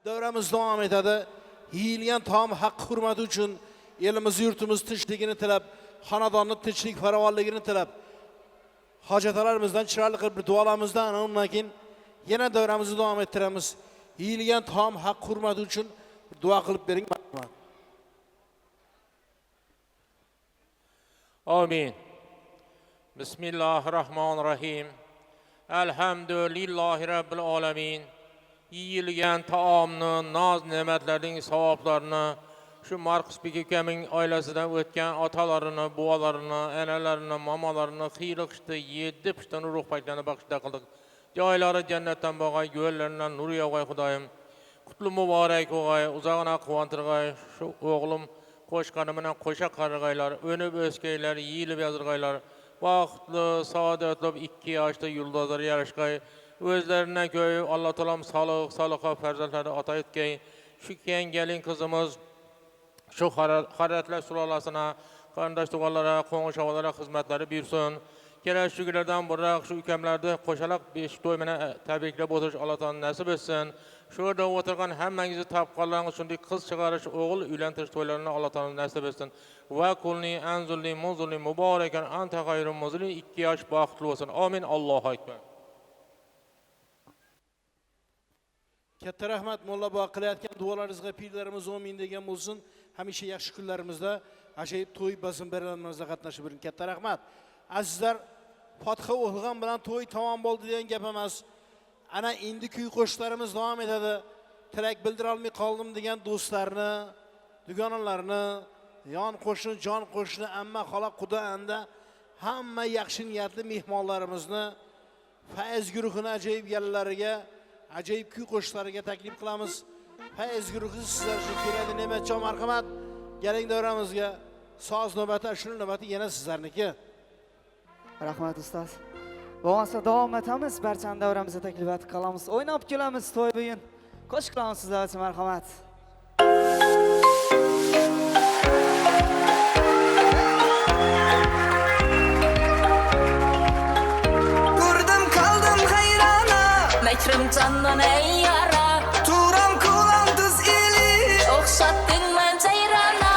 Davramiz davom etadi. Yeyilgan taom haq hurmati uchun elimiz yurtimiz tinchligini tilab, xonadonni tinchlik farovonligini tilab, hojatlarimizdan chiroyli qilib bir duolamizdan undan keyin yana davramizni davom ettiramiz. Yeyilgan taom haq hurmati uchun duo qilib bering. Amin. Bismillahirrahmanirrahim. Elhamdülillahi Rabbil alamin. Yeyilgan taomni, noz ne'matlarning savoblarini şu Markus Bikikaning oilasidan o'tgan otalarini, buvalarini, analarini, mamalarini xiyliqishdi, 7 pishdan ruh paytlarni baxshida qildik. Joylari jannatdan bo'lgan, yo'llaridan nur yog'ay Xudoyim. Qutlu muborak o'g'ay, uzog'ina quvontirg'ay, shu o'g'lim qo'shqani bilan qo'sha qarg'aylar, o'nib o'skaylar, yeyilib yazirg'aylar. Vaqtli, saodatli 2 yoshda yulduzlar yarashg'ay. O'zlaridan ko'yib Alloh taoloam soliq farzandlarni ata etgay. Shu kelin qizimiz şu xaratlar sulolasına, qarindosh tug'anlara, qo'ng'ishovalara xizmatlari buyursin. Kerak shu kunlardan buraq shu ukamlarni qo'shaloq 5 to'y bilan tabriklab o'tirish Alloh taolo nasib etsin. Shu yerda o'tirgan hammangizni topqonlarga shunday qiz chiqarish, o'g'il uylantirish to'ylarini Alloh taolo nasib etsin. Va kulni anzulli muzulli mubarakan anta xayrun muzulli 2 yosh baxtli bo'lsin. Amin. Allohu akbar. Katta rahmat Molla Boq qilayotgan duolaringizga pirlarimiz amin degan bo'lsin. Hamisha yaxshi kunlarimizda ajoyib to'y bazm bayramlarimizda qatnashib bering. Katta rahmat. Azizlar, Fotiha o'qilgan bilan to'y tamom bo'ldi degan gap emas. Ana endi kuy qo'shiqlarimiz davom etadi. Tilak bildira olmay qoldim degan do'stlarni, dugonalarni, yon qo'shni, jon qo'shni, amma xola quda anda hamma yaxshi niyatli mehmonlarimizni Fayz guruhining ajoyib yallariga, ajoyib kuy qo'shiqlariga taklif qilamiz. Fayz guruhi sizlar uchun keladi. Ne'matjon marhamat. Keling davramizga. So'z navbati, ashur navbati yana sizlarniki. Rahmat ustoz. Bo'lmasa davom etamiz. Barchani davramizga taklif qilamiz. O'ynab kelamiz to'y bugun. Qo'shiq qilamiz sizlar uchun marhamat. Ko'rdim qaldim hayrona, makrim jondan ey yara. Turam kulam tuz eli, o'xshatding men jayrona.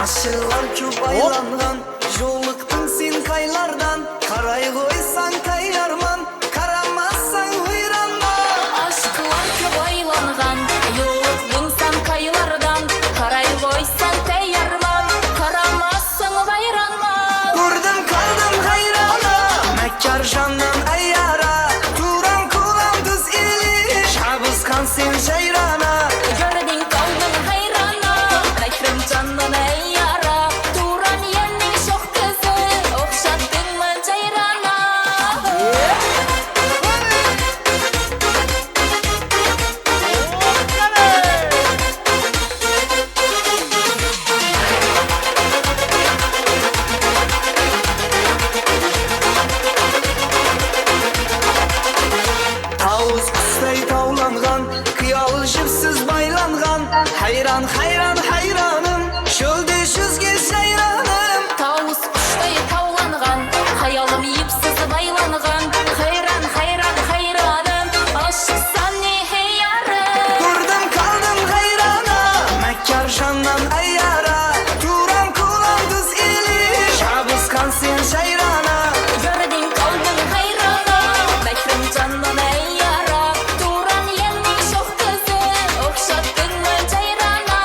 Aşılar köp aylangan, yolluktun sen kaylardan. Karay koysan kayarman, karamazsan hıyranma. Aşklar köp aylangan, yolluktun sen kaylardan. Karay koysan kayarman, karamazsan bayranma. Gördüm kaldım hayrana, mekkar candan ayyara. Turan kulam tuz eli, şabızkan sen jayrana. Gördün kaldın hayrana, mekrim candan ey yara. Turan yenning şok kızı, okşattın mı jayrana. Tavuz kustay tavlangan, kıyal jipsiz baylangan. Hayran hayran hayranım, şölde yüzge seyranım. Tavus kuştay tavlangan, hayalim yipsiz baylangan. Hayran hayran hayranım, aşıksan ne hey yarım. Gördüm kaldım hayrana, mekkar candan ayyara. Turan kulan kız eli, şabızkan sen jayrana. Gördün kaldın hayrana, mekrim candan ey yara. Turan yenning şok kızı, okşattın mı jayrana.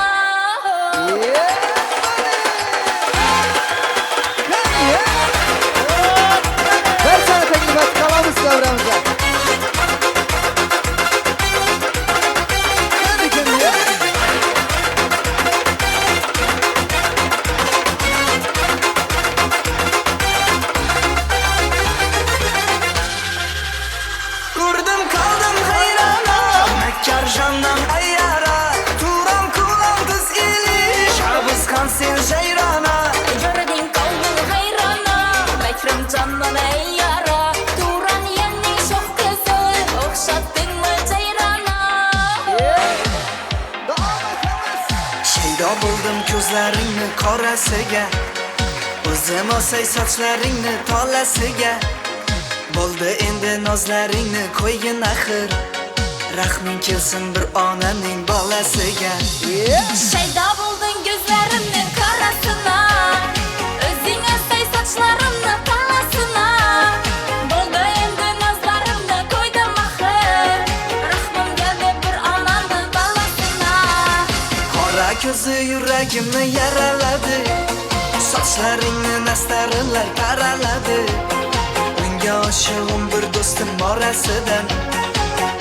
bo'ldim ko'zlaringni qorasiga, o'zim olsay sochlaringni tolasiga. Bo'ldi endi nozlaringni qo'ygin axir, rahming kelsin bir onaning bolasiga. Shaydo bo'lding ko'zlarimni qorasina, o'zing olsay sochlarimni tolasina. Bo'ldi endi nozlarimni qo'ydim axir, rahmim keldi bir onaning bolasina. Qora ko'zi yuragimni yaraladi, sochlaringni nastarilar taraladi. Unga oshiqim bir do'stim orasidan,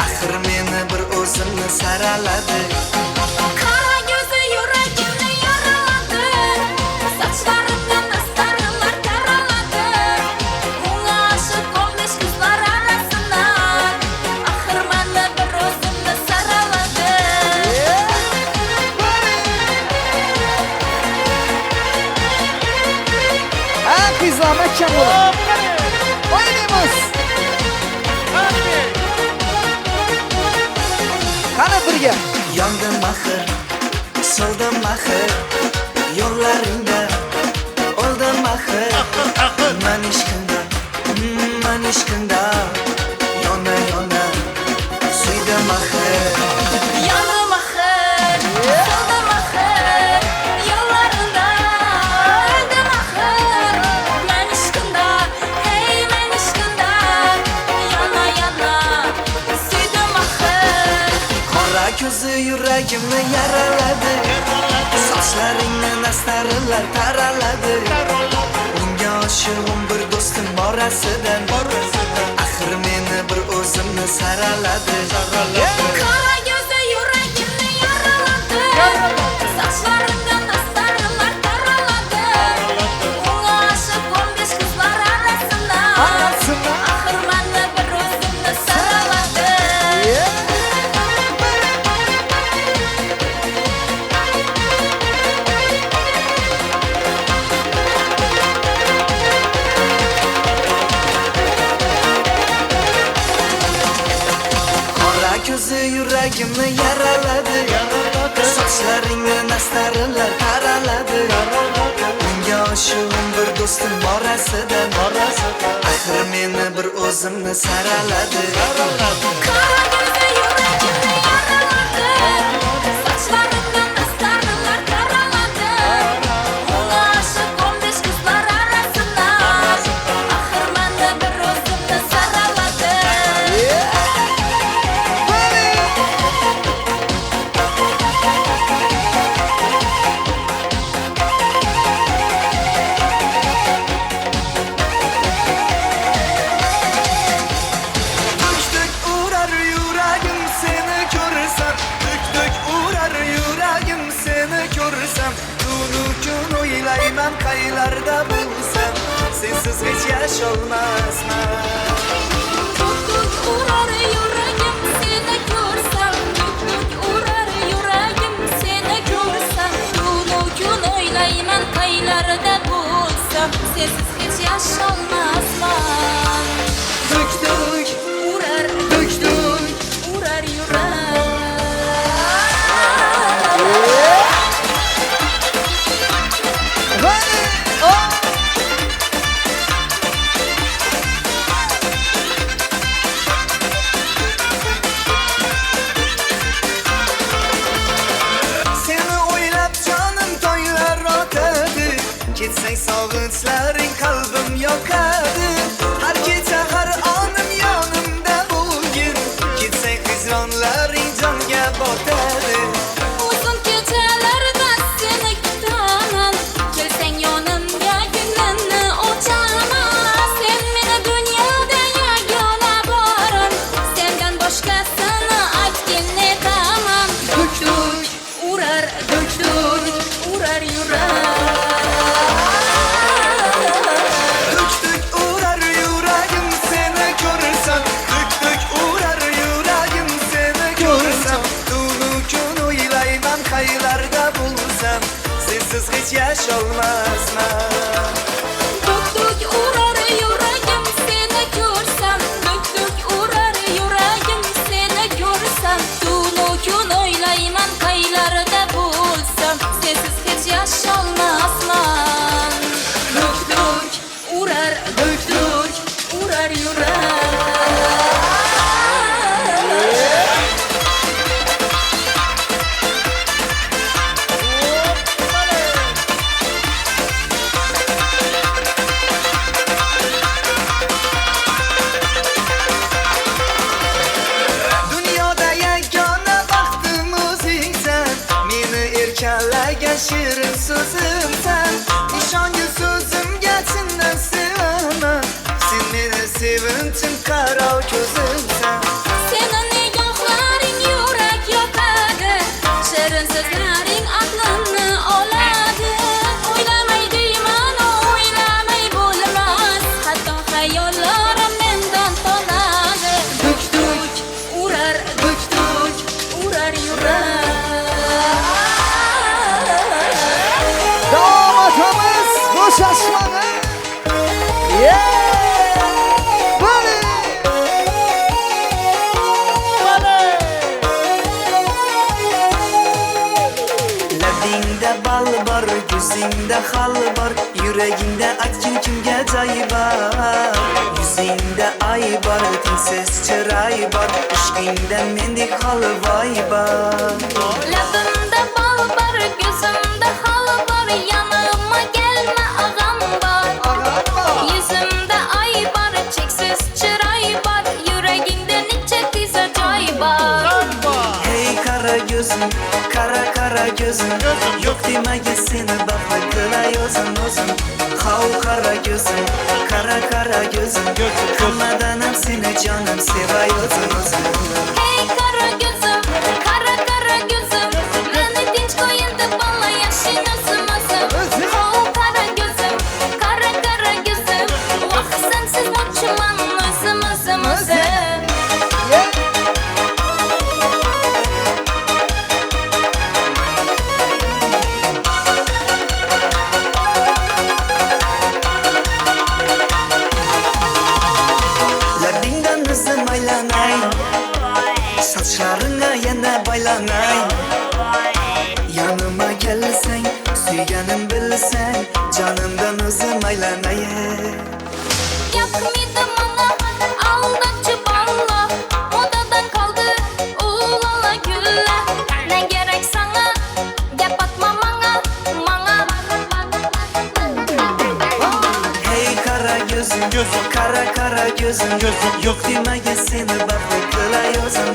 axir meni bir o'zimni saraladi. Qora ko'zi yuragimni yaraladi, sochlarimdan nastarilar taraladi. Unga oshiqim besh qizlar arasidan, axir meni bir o'zimni saraladi. Qizlar makkan bo'lib. O'ynaymiz. Qani birga. Yondim axir, soldim axir, yo'llaringda oldim axir. Man ishqingda, yona yona suydim axir. Yandım axir, soldim axir, yo'llaringda oldim axir. Men ishqingda, hey men ishqingda, yana yana suydim axir. Qora ko'zi yuragimni yaraladi, sochlaringni nastarilar taraladi. Unga oshiqim bir do'stim orasidan, axir meni bir o'zimni saraladi. Qora ko'zi yuragimni yaraladi, sochlarimdan nastarilar taraladi. Unga oshiqim besh qizlar arasidan, axir meni bir o'zimni saraladi. Qora ko'zi yuragimni yaraladi, sochlaringni nastarilar taraladi. Unga oshiqim bir do'stim orasidan, axir meni bir o'zimni saraladi. Qora ko'zi yuragimni yaraladi, sochlarimdan nastarilar taraladi. Unga oshiqim besh qizlar arasidan, axir meni bir o'zimni saraladi. Dök uğrar yuragim seni görsem, dök uğrar yuragim seni görsem. Tunu gün oylayman qaylarda bulsam, sensiz hiç yaşolmazman. Duk urar yuragim seni ko'rsam, duk urar yuragim seni ko'rsam. Tunu kun o'ylayman qaylarda bo'lsam, sensiz hech yasholmasman. Dök Urar, urar yurag. seni o'ylab jonim toylar otadi, ketsang sog'inçlaring qalbim yoqadi. Har kecha har onim yonimda bo'lgin, ketsang hijronlaring jonga botadi. Uzun kechalarda seni kutaman, kelsang yonimga ko'nglimni ochaman. Sen meni dunyoda yagona borim, sendan boshqasini aytgin netaman. Urar, urar yurag. Dök uğrar yuragim seni görsem, dök uğrar yuragim seni görsem. Tunu gün oylayman qaylarda bulsam, sensiz hiç yaşolmazman. Duk urar yuragim seni ko'rsam, duk urar yuragim seni ko'rsam. Tunu kun o'ylayman qaylarda bo'lsam, sensiz urar yurar. Dunyoda yagona baxtim o'zingsan, meni erkallagan shirin so'zimsan. Ishongu so'zimga chindan sevaman, sen meni sevinchim qaro ko'zimsan. Senin nigohlaring yurak yoqadi, shirin so'zlaring aqlimni oladi. O'ylamay deyman, o'ylamay bo'lmas, hatto xayollarim mendan toladi. Duk urar yurar. Damatimiz bo'shashmadi. Bali. Labingda bal bor, yuzingda xal bor, yuragingda aytgin kimga joy bor. Yuzingda ay bor, tinsiz chiroy bor, ishqingda mendek holvoy bor. Labimda bal bor, ko'zimda hal bor, yanıma kelma og'am bor. Yuzimda ay bor, cheksiz chiroy bor, yuragingda necha tisa joy bor. Hey qara gözüm, qara gözüm, yok demagi seni baxtli qilay o'zim. Hav qara gözüm, qara gözüm, hammadan ham seni jonim sevay o'zim. Hey qara gözüm, qara gözüm, meni tinch qo'yindi bola yashin o'zim. Oh qara gözüm, qara gözüm, vah sensiz mo'chiman o'zim. Labingdan o'zim aylanay, sochlaringga yana baylanay. Yanıma gelsang, suyganim bilsang, jonimdan o'zim aylanay. Yakmidi mana aldakchi bolla, modadan qoldi ulala gulla. Ne gerek sana, gap atma manga. Hey qara gözüm, qara gözüm, yok demagi seni baxtli qilay o'zim.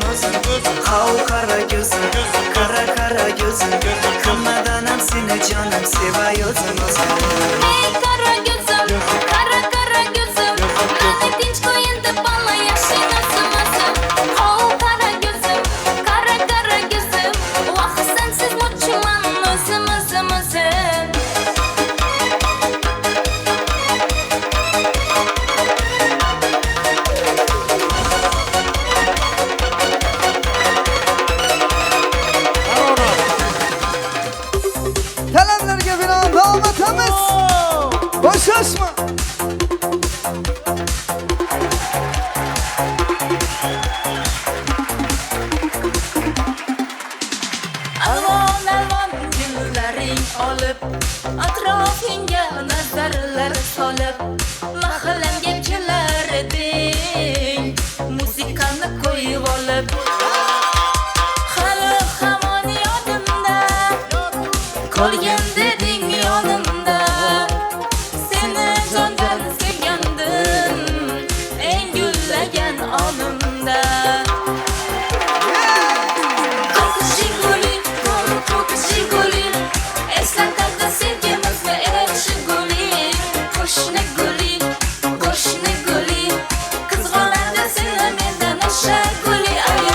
Hav qara gözüm, qara gözüm, hammadan ham seni jonim sevay o'zim. Hey qara gözüm, qara gözüm, meni tinch qo'yindi bola yashin o'zim. Oh qara gözüm, qara gözüm, vah sensiz mo'chiman o'zim. Talablarga binoan damatimiz bo'shashma. Alvon gullaring olib, atrofingga nazarlar solib, mahallamga kelar eding, musiqani qo'yib olib. Hali hamon yodimda, qolgan deding yonimda. Seni jondan sevgandim, eng gullagan onimda. Ko'k Jiguli, eslatadi sevgimizni ekshi guli. Qo'shni guli, qizg'onadi seni mendan o'sha guli. Ay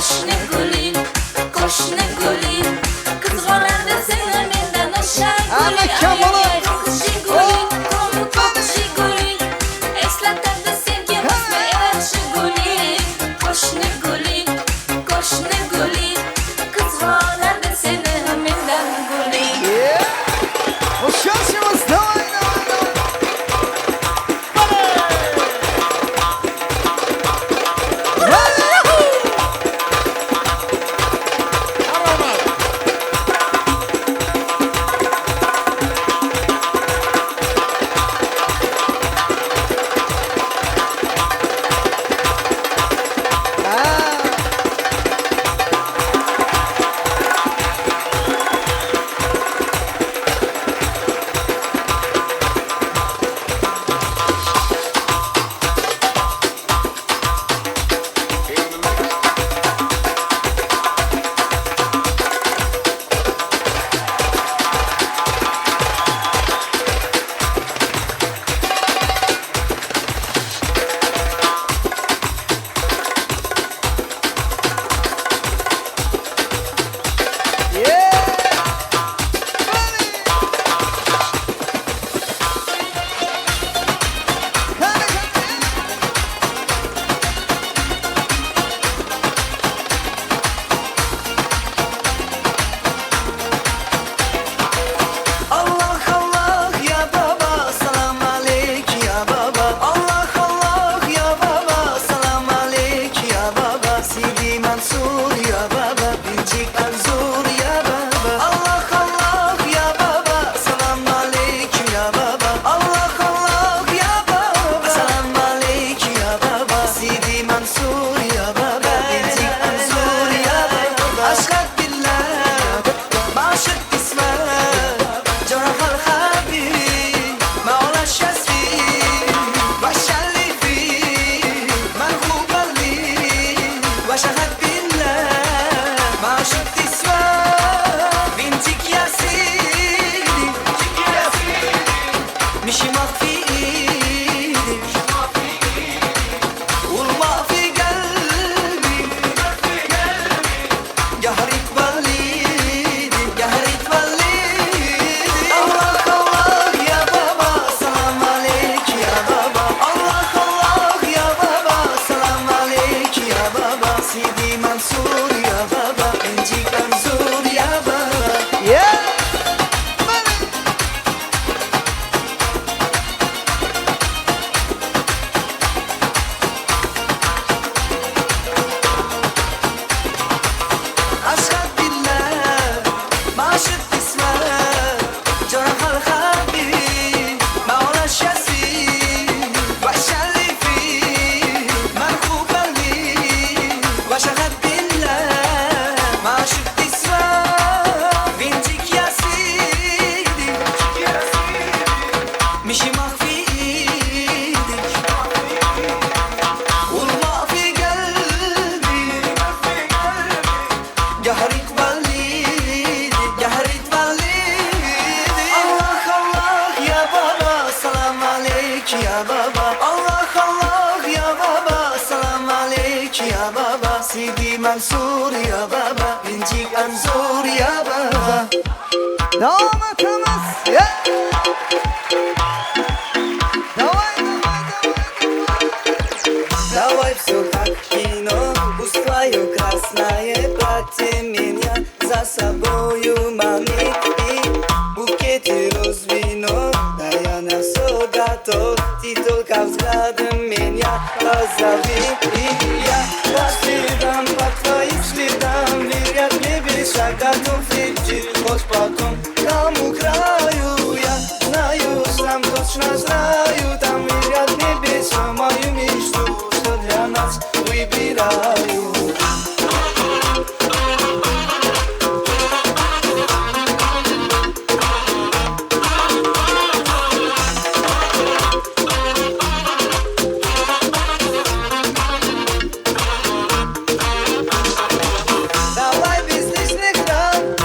qo'shni guli, qo'shni guli. Qizg'onlarda seni mendan o'sha guli. Qo'shni guli, qo'shni guli. Eslatadi senga o'sma yaxshi guli. Qo'shni guli, qo'shni guli. Qizg'onlarda seni mendan guli. Hoşçakalınız. Davay, davay, davay. Allah Allah ya baba salam aleik ya baba Allah Allah ya baba salam aleik ya baba Sidi Mansur ya baba Bincik Anzur ya baba Allah Allah ya baba salam aleik ya baba Allah Allah ya baba salam aleik ya baba Sidi Mansur ya baba Bincik Anzur ya baba Aşkat billah Bağışık kısmet جرح الحبيب مولى الشسيم والشلفي مرغوب لي وشهد بالله ما شفت اسمه بنتك يا سيدي مش مخفي ايدي والله في قلبي قهرك بليدي قهرك بليدي Allah Allah ya baba salam aleik ya baba Allah Allah ya baba salam aleik ya baba Sidi Mansur ya baba Bincik Anzur ya baba أشهد بالله ما شفت اسمه جرح الحبيب مولى الشسيم وحشة فيه مرغوب لي وشهد بالله ما شفت اسمه بنتك يا سيدي مش مخفي ايدك والله في قلبي قهرك بليدي قهرك بليدي Allah Allah ya baba salam aleik ya baba Allah Allah ya baba salam aleik ya baba Sidi Mansur ya baba Bincik Anzur ya baba Devam etiniz. Davay, davay, davay. Давай все как кино, пусть твое красное платье меня за собою манит и букеты роз вино, да я на все готов, ты только взглядом меня позови и я по следам, по твоим следам, верят небеса, готов идти, хоть потом к тому краю, я знаю, сам точно знаю, там верят небеса, мою мечту, что для нас выбираю. Давай без лишних ран,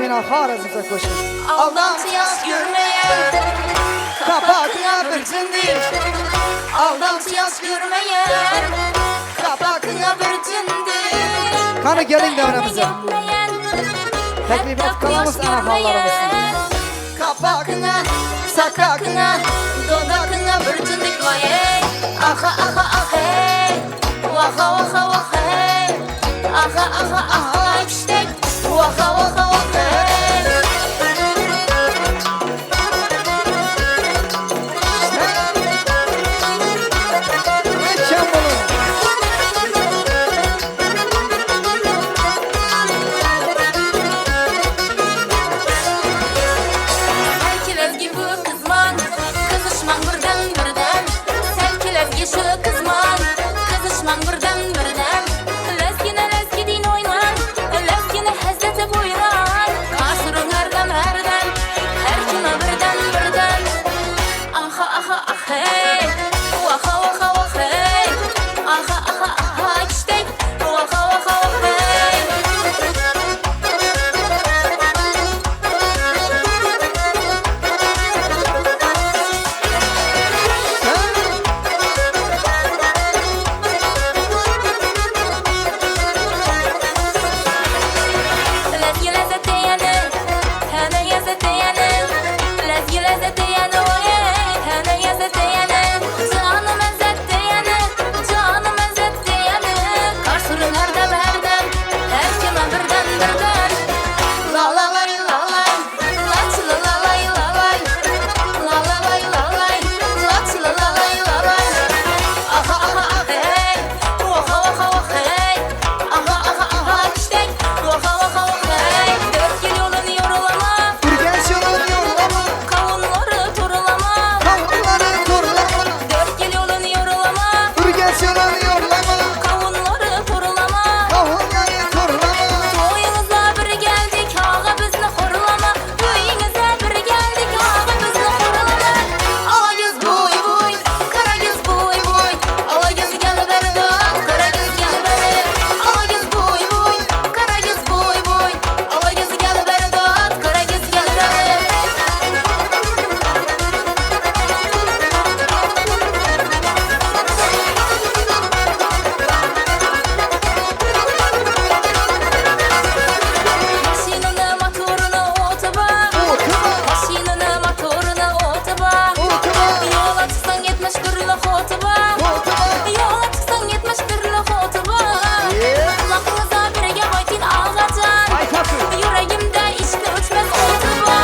gelin Xorazmcha qo'shiq. Aldamchi yosh ko'rmagan Kapaqına bir jindik. Aldamchi yosh ko'rmagan Kapaqına bir jindik Qani keling davramizga. Taklif qilamiz ana xonlarimizni. Kapaqına, sakaqına, dodaqına bir jindik voy ey. Aha aha aha ey. Vaha vaha vaha ey. Aha aha aha ishtek. Vaha vaha vaha ey. Mükemmel olun. Selkilezgi bu kızman, kızışman birden birden. Selkilezgi şu kızman, kızışman birden birden. Lezgine lezgi din oynan, lezgine hezzete buyuran. Karşırın herden herden, her kime birden birden. Aha aha ah hey, vaha vaha vah hey. Aha aha aha işte, vaha vaha vah hey. Lezgi lezzete yanı, hene lezzete yanı. Lezgi lezzete yanı oy ey, hene lezzete yanı. Canım lezzete yanı, canım lezzete yanı. Karşırın herdem herdem, her kime birden birden. La la lay la lay, laç la la lay la lay. La la lay la lay, laç la la lay la lay. Aha aha ah hey, vaha vaha vah hey. Aha aha aha işte, vaha vaha vah hey. Dört yıl yolunu yorulama, Turgan şurun yo'llama. kavunları turulama. Kavunları turlama. Dört yıl yolunu yorulama, Turgan şurun yo'llama. kavunları turulama. Kavunları turlama. Toyunuza bir geldik, ağa bizni xorlama. Toyunuza bir geldik, ağa bizni xorlama. Ala göz boy boy, kara göz boy boy. Ala göz gel berdan, kara göz gel beri. Ala göz boy boy, kara göz boy boy. Ala göz gel berdan, kara göz gel beri. Maşinanın motoruna otuba, maşinanın motoruna otuba. Yola çıksan 70 türlü hotuba, yola çıksan 70 türlü hotuba. Kulağınıza birge aytin ağacan, yüreğimde içti uçmaz otuba.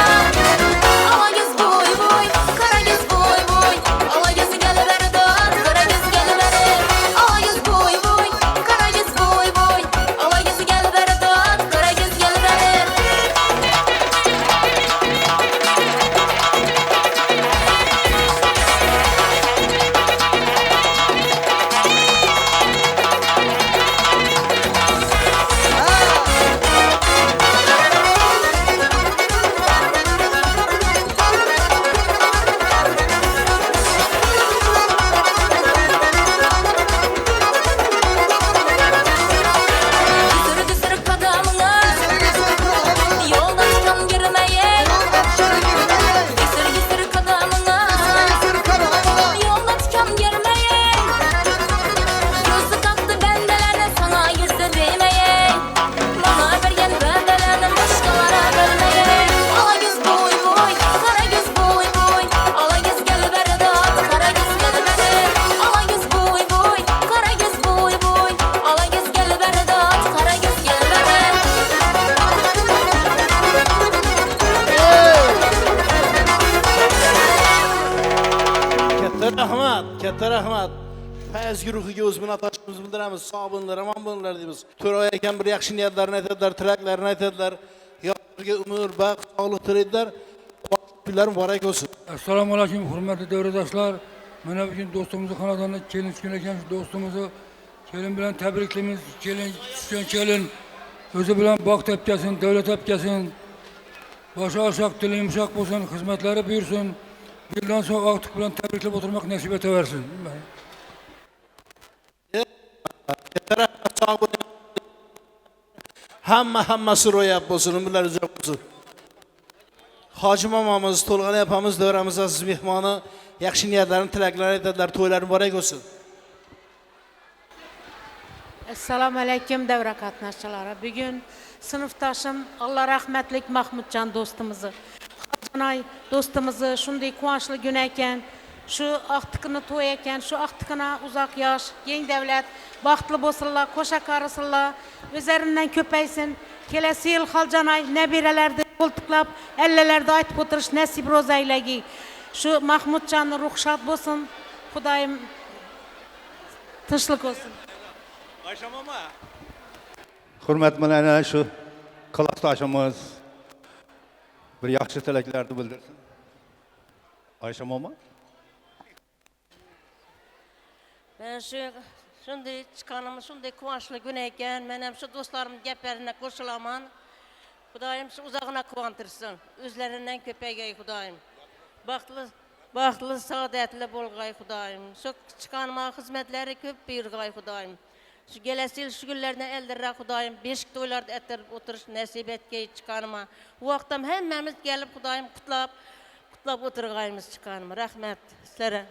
Ala göz boy boy, kara göz boy boy. Ala göz gel berdan, kara göz gel beri. Ala göz boy boy, kara göz boy boy. Ala göz gel berdan, kara göz gel beri. Düsürü düsürü kadamına, yoldan çıkan girmeye. Düsürü düsürü kadamına, yoldan çıkan girmeye. Gözü kalktı bendelerine, sana yüzü demeye. Bana vergen bendelerine, başkalara vermeye. Ala göz boy boy, kara göz boy boy. Ala göz gel berdat, kara göz gel beri. Ala göz boy boy, kara göz boy boy. Ala göz gel berdat, kara göz gel beri. Katta rahmat, katta rahmat. Fayz guruhiga o'z minnatdorchiligimizni bildiramiz. Sog' bo'linglar, omon bo'linglar deymiz. To'ray akam bir yaxshi niyatlarini aytadilar, tilaklarini aytadilar. Yoshlarga umr, baxt, sog'lik tilaydilar. Kunlar muborak bo'lsin. Assalomu alaykum hurmatli davradoshlar. Mana bugün do'stimizni xonadonida kelin tushgan ekan, shu do'stimizni kelin bilan tabriklaymiz. Kelin tushgan kelin o'zi bilan baxt topgasin, davlat topgasin. Boshi oshaq, tili yumshoq bo'lsin, xizmatlari buyursin. Bundan so'ng ortiq bilan tabriklab o'tirmoq nasib etaversin. Hamma hammasi ro'yab bo'lsin, umrlar uzoq olsun. Hacı mamamız, Tolgan yapamız dövremiz aziz mehmanı, yaxşı niyetlerini, tileklerini etediler, toyları mübarek olsun. Assalamu alaykum davra qatnashchilari. Bugun sinfdoshim Alloh rahmatlik Mahmudjon do'stimizni, Xaljanay do'stimizni shunday quvonchli kun ekan, shu aqtiqini to'y ekan, shu aqtiqini uzoq yosh, keng davlat, baxtli bo'lsinlar, qo'sha qarisinlar, o'zlaridan ko'paysin. Kelasi yil Xaljanay nabiralarda qo'ltiqlab, allalarda aytib o'tirish nasib ro'za aylagi. Shu Mahmudjonni ruxshat bo'lsin. Xudoyim tinchlik olsun. Ayşe mama. Hurmat bilan shu klassdoshimiz bir yaxshi tilaklarni bildirsin. Ayşe mama. Ben shunday chiqqanimiz shunday quvonchli kun ekan, men ham shu do'stlarimning gaplarini qo'shilaman. Xudoyim shu uzog'ina quvontirsin. O'zlaridan ko'paygay Xudoyim. Baxtli, saodatli bo'lg'ay Xudoyim. Shu chiqqanma xizmatlari ko'p berg'ay Xudoyim. Şu gelesi yıl şu günlerden eldirra Xudoyim, beşik to'ylarda ettirib o'tirish nasib etgay chiqqanma. Bu vaqtda hammamiz kelib Xudoyim qutlab o'tirg'aymiz chiqqanma. Rahmat sizlarga.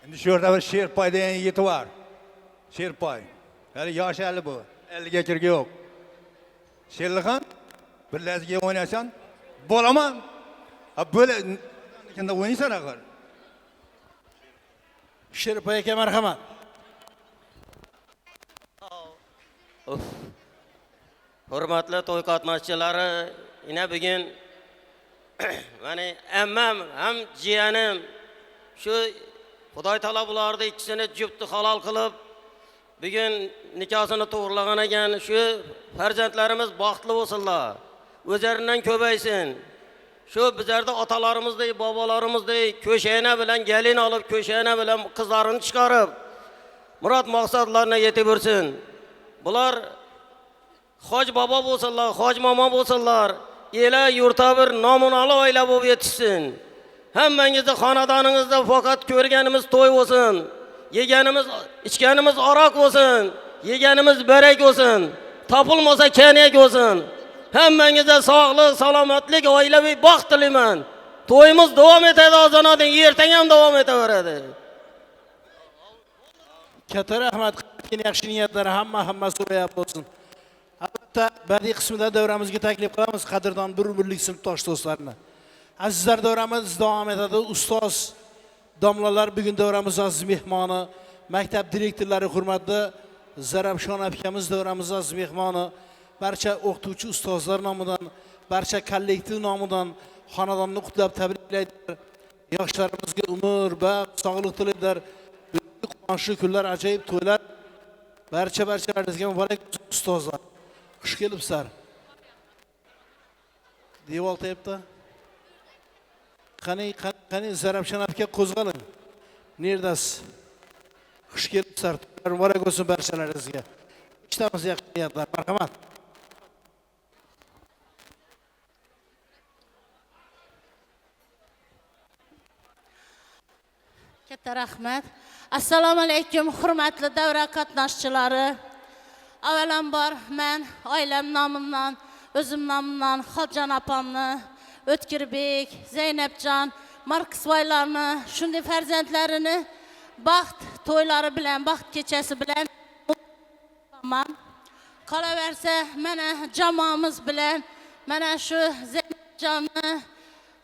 Endi shu yerda bir Sherpay degan yigiti bor. Sherpay. Hali yosh hali bu. 50ga kirgan yo'q. Sherlixon, bir lazga o'ynasan, bo'laman. Ha böyle endi o'ynaysan axir. Sherpay aka marhamat. Hurmatli to'y qatnashchilari, yine bugün yani emmem hem jiyanim şu Xudoy taolo bularni ikkisini juftni halol qilib bugün nikosini to'g'rilagan ekan. Shu farzandlarimiz baxtli bo'lsinlar, o'zlaridan ko'paysin. Şu bizlarda otalarimizdek, babalarimizdek köşeğine bilen gelin alıp köşeğine bilen kızlarını çıkarıp murat maksatlarına yetiversin. Bular hoc baba bo'lsinlar, hoc mama bo'lsinlar, ele yurta bir namunalı oila bo'lib yetishsin. Hammangizni xonadoningizda faqat ko'rganimiz to'y bo'lsin, yeganimiz, ichganimiz aroq bo'lsin, yeganimiz barak bo'lsin, topilmasa kenak bo'lsin. Hammangizga sog'lik, salomatlik, oilaviy baxt tilayman. To'yimiz davom etadi, ozonadan ertaga ham davom etaveradi. Katta rahmat, yaxshi niyatlari hamma so'rayap bo'lsin. Albatta, badiiy qismida davramizga taklif qilamiz qadrdon bir umrlik sinfdosh do'stlarni. Azizlar, davramiz davom etadi. Ustoz domlalar bugun davramiz aziz mehmoni, maktab direktorlari, hurmatli Zarabshon akamiz davramiz aziz mehmoni, barcha o'qituvchi ustozlar nomidan, barcha kollektiv nomidan xonadonni qutlab tabriklaydilar. Yoshlarimizga umr, baxt, sog'lik tilaydilar. Quvonchli kunlar, ajoyib to'ylar. Barchalaringizga muborak bo'lsin ustozlar. Xush kelibsizlar. Devol tayapti. Qani Zarabshon aka qo'zg'aling. Neredasiz? Xush kelibsizlar. Muborak bo'lsin barchalaringizga. Ishtamiz yaxshi niyatlar. Marhamat. Katta rahmat. Assalomu alaykum hurmatli davra qatnashchilari. Avvalambor men oilam nomidan, o'zim nomidan Xoljon opamni, O'tkirbek, Zaynabjon, Markisvoylarni, shunday farzandlarini baxt to'ylari bilan, baxt kechasi bilan qolaversa, mana jamoamiz bilan, mana shu Zaynabjonni,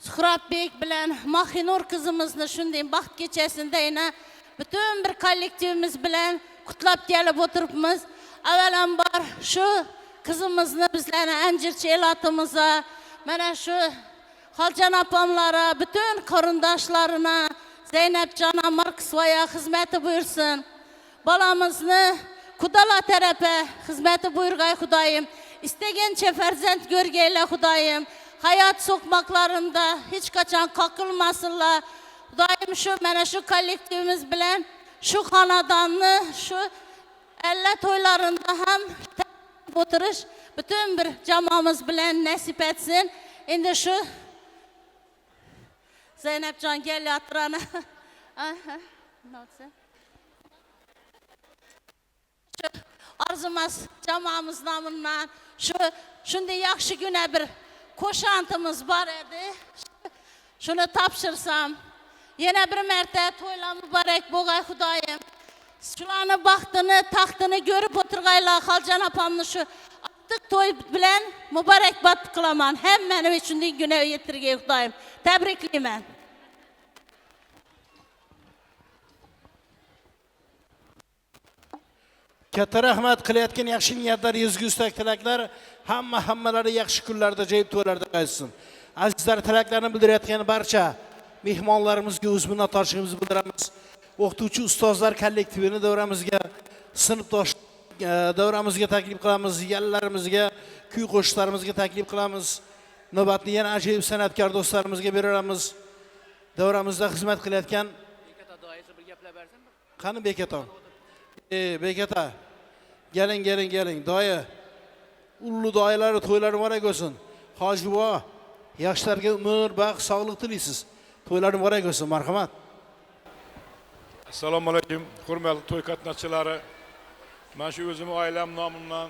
Suhrobbek bilan Mahinur qizimizni shunday baxt kechasida yana bütün bir kollektivimiz bilan qutlab kelib o'tiribmiz. Avvalambor shu qizimizni bizlarni Anjirchi elatimizni, mana shu Xoljon opamlara, bütün qarindoshlarini, Zaynabjon, Markisvoya xizmati buyursin. Bolamizni Xudolar tarafi xizmati buyurg'ay Xudoyim. Istagancha farzand ko'rgaylar Xudoyim. Hayat so'qmoqlarida hech qachon qoqilmasinlar. Xudoyim shu mana shu kollektivimiz bilan shu xonadonni shu alla to'ylarida ham o'tirish bütün bir jamoamiz bilan nasib etsin. Endi shu Zaynabjon kelyapti ana. Arzumas jamoamiz nomidan shunday yaxshi kuna bir koşantımız var idi. Şunu tapşırsam. Yine bir mərtə toyla mübarək boğay Xudayım. Şulanı baxtını, taxtını görüp oturğayla Xalcan apamını şu attık toy bilen mübarək bat kılaman. Hem benim için de güne yetirgey Xudayım. Təbrikliyim mən. Katta rahmat qilayotgan yaxshi niyatlar, ezgu istak tilaklar hammalari yaxshi kunlarda, joyib to'ylarda qaytsin. Azizlar, tilaklarni bildirayotgan barcha mehmonlarimizga o'z minnatdorchiligimizni bildiramiz. O'qituvchi ustozlar kollektivini davramizga, sinfdosh davramizga taklif qilamiz, yalalarimizga, kuy qo'shiqlarimizga taklif qilamiz. Navbatni yana ajoyib san'atkor do'stlarimizga beramiz. Davramizda xizmat qilayotgan qani Bekata? Bekata. Gelin. Doya. Ullu doyaları, toyları var olsun. Hacı Buva, yaşlarga ömür, baxt, sağlık tileysiz. Toyları var olsun, marhamat. Assalomu alaykum, hurmatli to'y qatnashchilari. Men shu o'zim oilam nomidan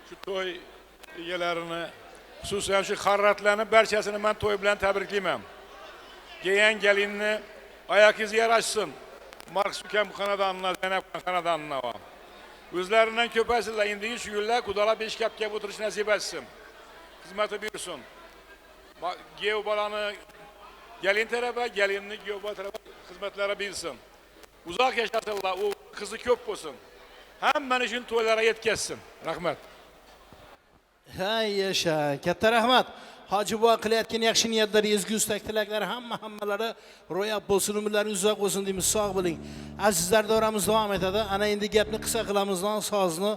shu to'y egalarini, xususan shu xarratlarni barchasini men to'y bilan tabriklayman. Kelgan gelinni oyoqingiz yarashsin. Marks ukam xonadonina, Zaynab xonadonina va o'zlaridan ko'paysinlar. Endigi shu yillar Xudolar besh kapga o'tirish nasib etsin. Xizmati buyursin. Gev bolani gelin tarafa, gelinni gev bola tarafa xizmatlari bilsin. Uzoq yashasınlar, o qizi ko'p bo'lsin. Hammani uchun to'ylarga yetkazsin. Rahmat. Hay yaşa, katta rahmat. Hacı Buva qilayotgan yaxshi niyatlar, ezgu istak tilaklar hammalari ro'yab bo'lsin, umrlari uzoq bo'lsin deymiz. Sog' bo'ling. Azizlar, davramiz davom etadi. Ana endi gapni qisqa qilamiz, sozni,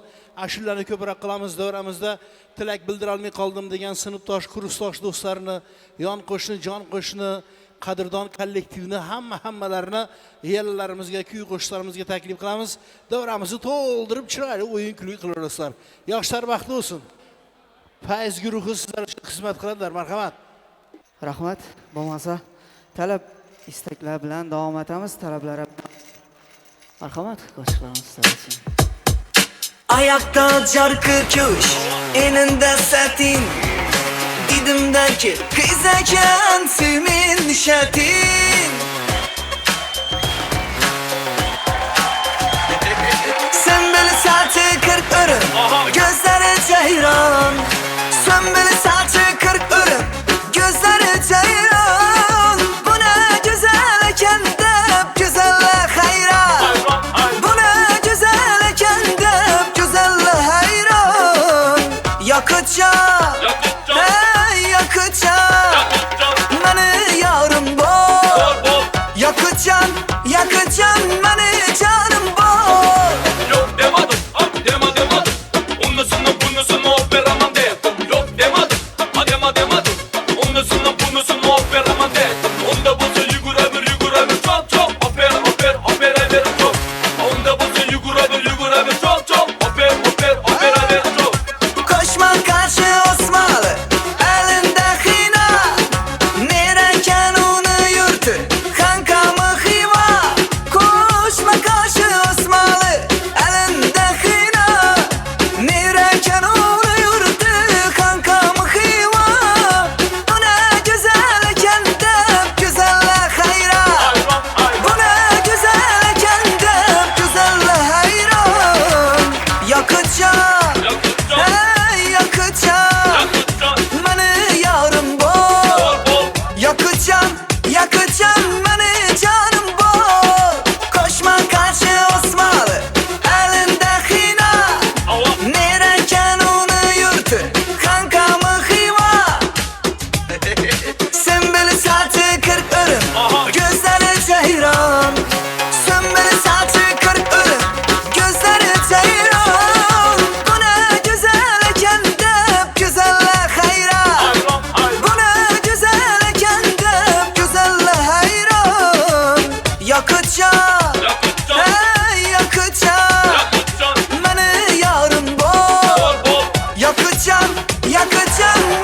ashullarni ko'proq qilamiz. Davramizda tilak bildira olmay qoldim degan sinfdosh, kursdosh do'stlarni, yon qo'shni, jon qo'shni, qadrdon kollektivni hammalarini yalalarimizga, kuy qo'shiqlarimizga taklif qilamiz. Davramizni to'ldirib chiroyli o'yin kulgi qilarasizlar. Yoshlar baxtli bo'lsin. Faiz guruhi sizlar uchun xizmat qiladilar, marhamat. Rahmat. Bo'lmasa, talab istaklar bilan davom etamiz. Talablar marhamat, qo'shiqlarimiz sizlar uchun. Ayakta carkı köş, eninde satin. Didimdeki kıyzaken sevmin şatin. Sen böyle saati 40 örüm, gözleri ceyran. Sen böyle saati 40 örüm, gözleri ceyran. Bu ne güzel kendi, güzelle hayran. Bu ne güzel kendi, güzelle hayran. Yakacak, hey yakacak, beni yarım bol. Yakacaksın beni canım bol. Yok demadım, demadım. Onlusunu bunusunu operaman dedim. Yok demadım, demadım. Onlusunu bunusunu operaman dedim. Onda bulsa yugur ömür çok. Opera ver çok. Onda bulsa yugur ömür çok. Opera ver çok. Koşma karşı Osmanlı, elinde hina. Nereken onu yurtu, kankamı hiva. Koşma karşı Osmanlı, elinde hina. Nereken onu yurtu, kankamı hiva. Bu ne güzel kendim, güzelle hayran. Bu ne güzel kendim, güzelle hayran. Yakacak, hey yakacak, beni yarım bol. Yakacaksın beni canım bol. Koşma karşı Osmanlı, elinde hina. Nereken onu yurtu, kankamı hiva. Sen böyle saati 40 örüm, gözleri ceyran. Sen böyle saati 40 örüm, gözleri ceyran. Bu ne güzel kendim, güzelle hayran. Bu ne güzel kendim, güzelle hayran. Yakacak, hey yakacak, beni yarım bol. Yakacaksın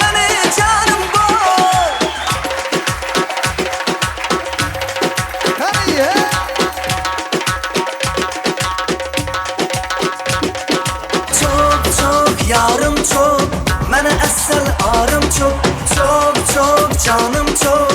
beni canım bol. Hey, hey. Çok yarım çok, bana asıl ağrım çok. çok canım çok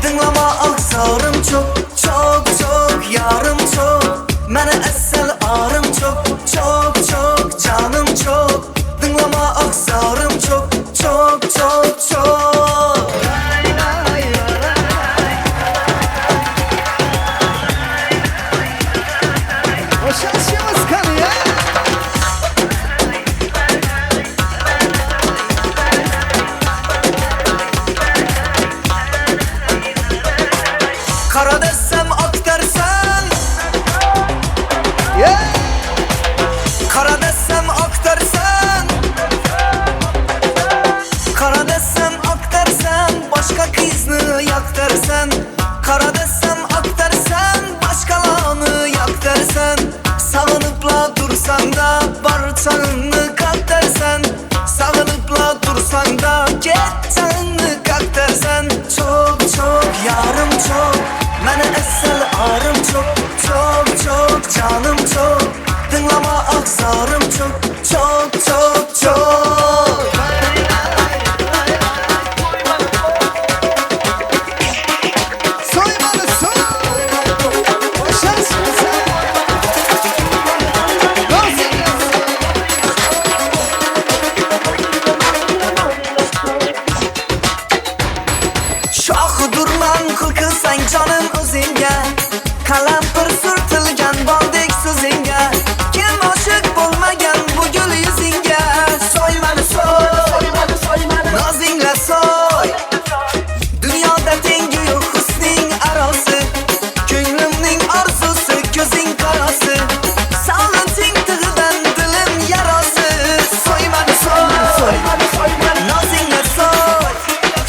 Dinlama ağzarım çok Çok çok yarım çok Mene esel ağrım çok Çok çok canım çok Dinlama ağzarım çok Çok çok çok O şaşımız kanıyor. Kara desem ak dersen Kara desem ak dersen Kara desem ak dersen Başka kızını yak dersen Kara desem ak dersen Başkalarını yak dersen Sağınıpla dursan da Barçanını kalk dersen Sağınıpla dursan da Geçcanını kalk dersen Çok çok yarım çok Mene esel ağrım çok Çok çok canım çok Dinlama ağzarım çok Çok çok çok Soymalı soy. O şaşımız Şahı durman kılkılsan canım özünge Kalampır sürtülgen baldik sözünge Kim aşık bulmagan bu gül yüzünge Soymalı soy Nazinle soy Dünyada tengi yok husnin arası Könlümün arzusu gözün karası Sağlın tığıdan dilim yarası Soymalı soy Nazinle soy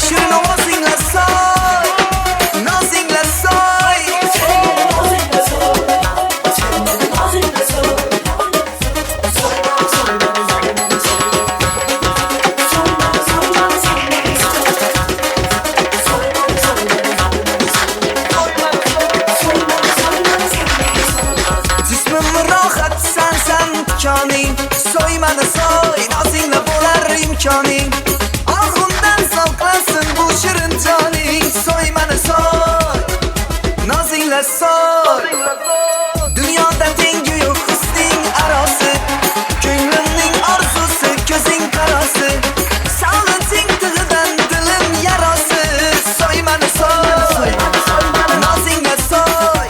Şirin ovazinle soy Nazinle soy Cismim rahat sen tükani Soymalı soy Nazinle bolar imkani Ağzımdan zavklansın bu şirin cani Soymalı soy Nazinle soy Dünyada tengi yok husnin arası Könlümün arzusu gözün karası Sağlın tığıdan dilim yarası Soymalı soy Nazinle soy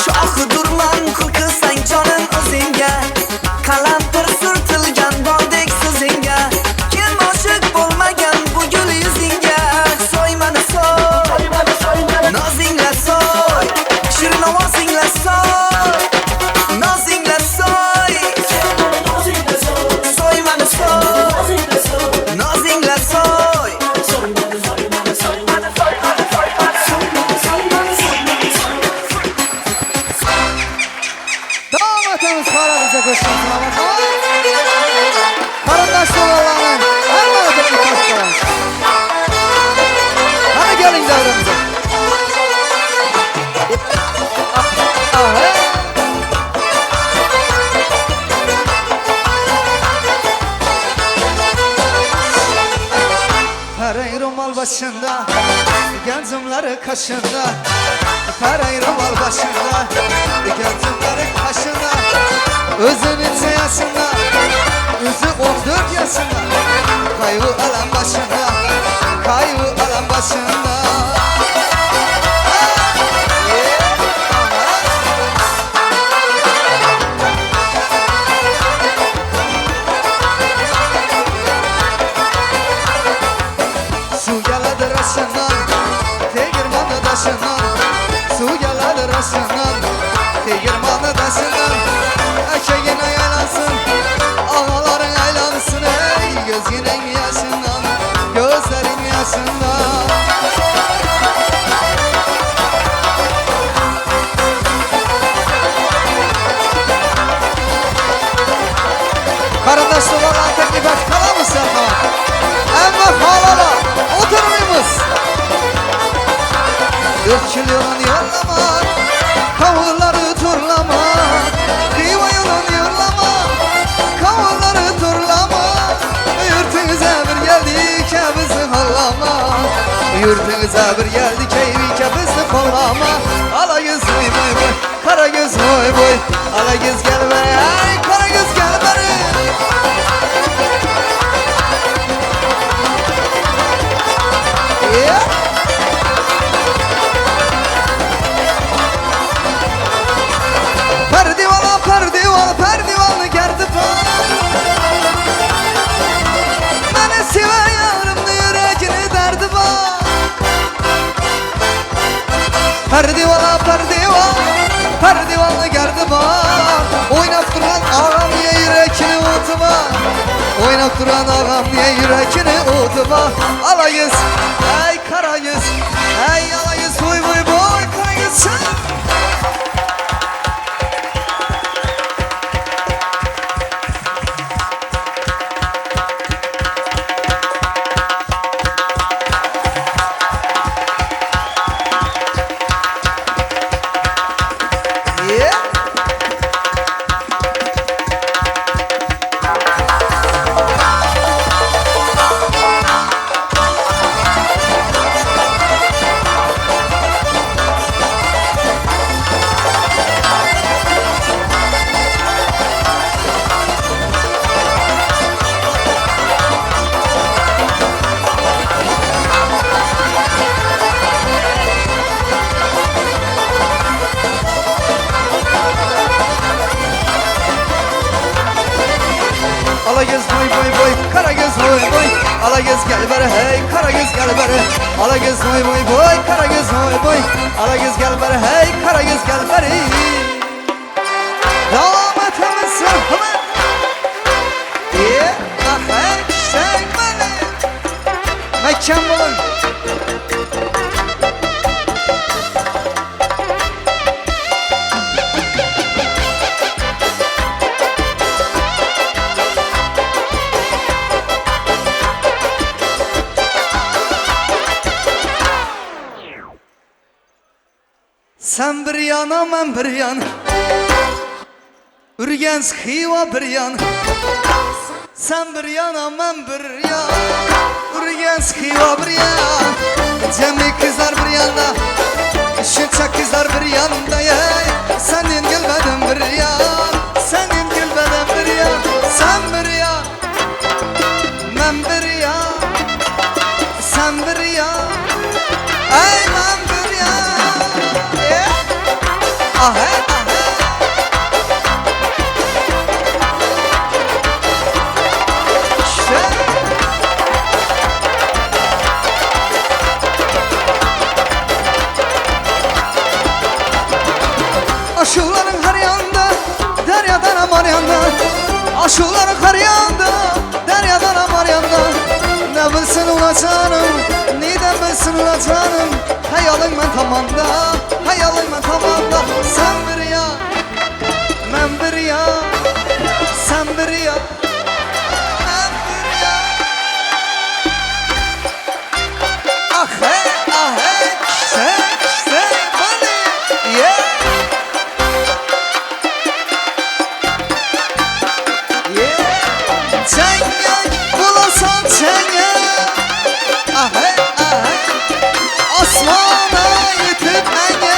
Şahı durman kılkılsan canın özünge Kalampır sürtülgen baldik sözünge Kim aşık bulmagan bu gül yüzünge Soymalı soy Nazinle soy Şirin ovazinle soy Nazinle soy Soymalı soy Nazinle soy Damatımız Karadenize koşmasına bak. Karındaş oğlanın her damatını koşturun. Hadi gelin devrimize. Parayı romal başında, gencimleri kaşında. Parayı romal başında, gencimleri kaşında. Özünün yaşında, özü 14 yaşında. Kaybı alan başında, kaybı alan başında. Su geladı raşından, tegirmanı daşından. Su geladı raşından, tegirmanı daşından. Erkeğin aylansın, ağaların aylansın. Ey gözünün yaşından, gözlerin yaşından. Kardeşler olan teklif et kalamız yapma. Ama halala oturmayımız. 4 yılın yollama, kavulları turlama. Diva yılın yollama, kavulları turlama. Yurtumuza bir geldik, bizi hollama. Yurtumuza bir geldik eyvike bizni kollama. Alagöz boy boy boy, Karagöz boy boy. Alagöz gel beri, ay Karagöz gel beri. Yeah. Perdivala perdival perdivalını gerdi pan. Beni seven yarımdı yüreğini derdi ban. Perdivala perdival perdivalını gerdi ban. Oynap duran ağam niye yüreğini utma. Oynap duran ağam niye yüreğini utma. Alayız ey Karagöz, ey alayız boy boy boy Karagöz sen. Alagöz boy boy boy, Karagöz boy boy. Alagöz gel beri hey, Karagöz gel beri. Alagöz boy boy boy, Karagöz boy boy. Alagöz gel beri hey, Karagöz gel beri. Devam etemiz sahne. Ah hey, sen beni. Mekan bulun. Sen bir yana men bir yan. Urgensk Xiva bir yan. Sen bir yana men bir yan. Urgensk Xiva bir yan. Cemi kızlar bir yanda, şıkçak kızlar bir yanda ya. Senin gülmedin bir yan. Senin gülmedin bir yan. Sen bir yan, men bir yan. Sen bir yan, ey men bir yan. Ah hey, ah hey. İşte. Aşıkların her yanda, deryadan amar yanda. Aşıkların her yanda, deryadan amar yanda. Ne bilsin ula canım, neden bilsin ula canım. Hayalın ben tamamda, hayalın ben tamamda. Sen bir ya, ben bir ya. Sen bir ya, ben bir ya. Ah hey, ah hey. Sen beni, yeah. Yeah. Cengen, bulasan cengen. Ah hey, ah hey. Osman'a yetip enge.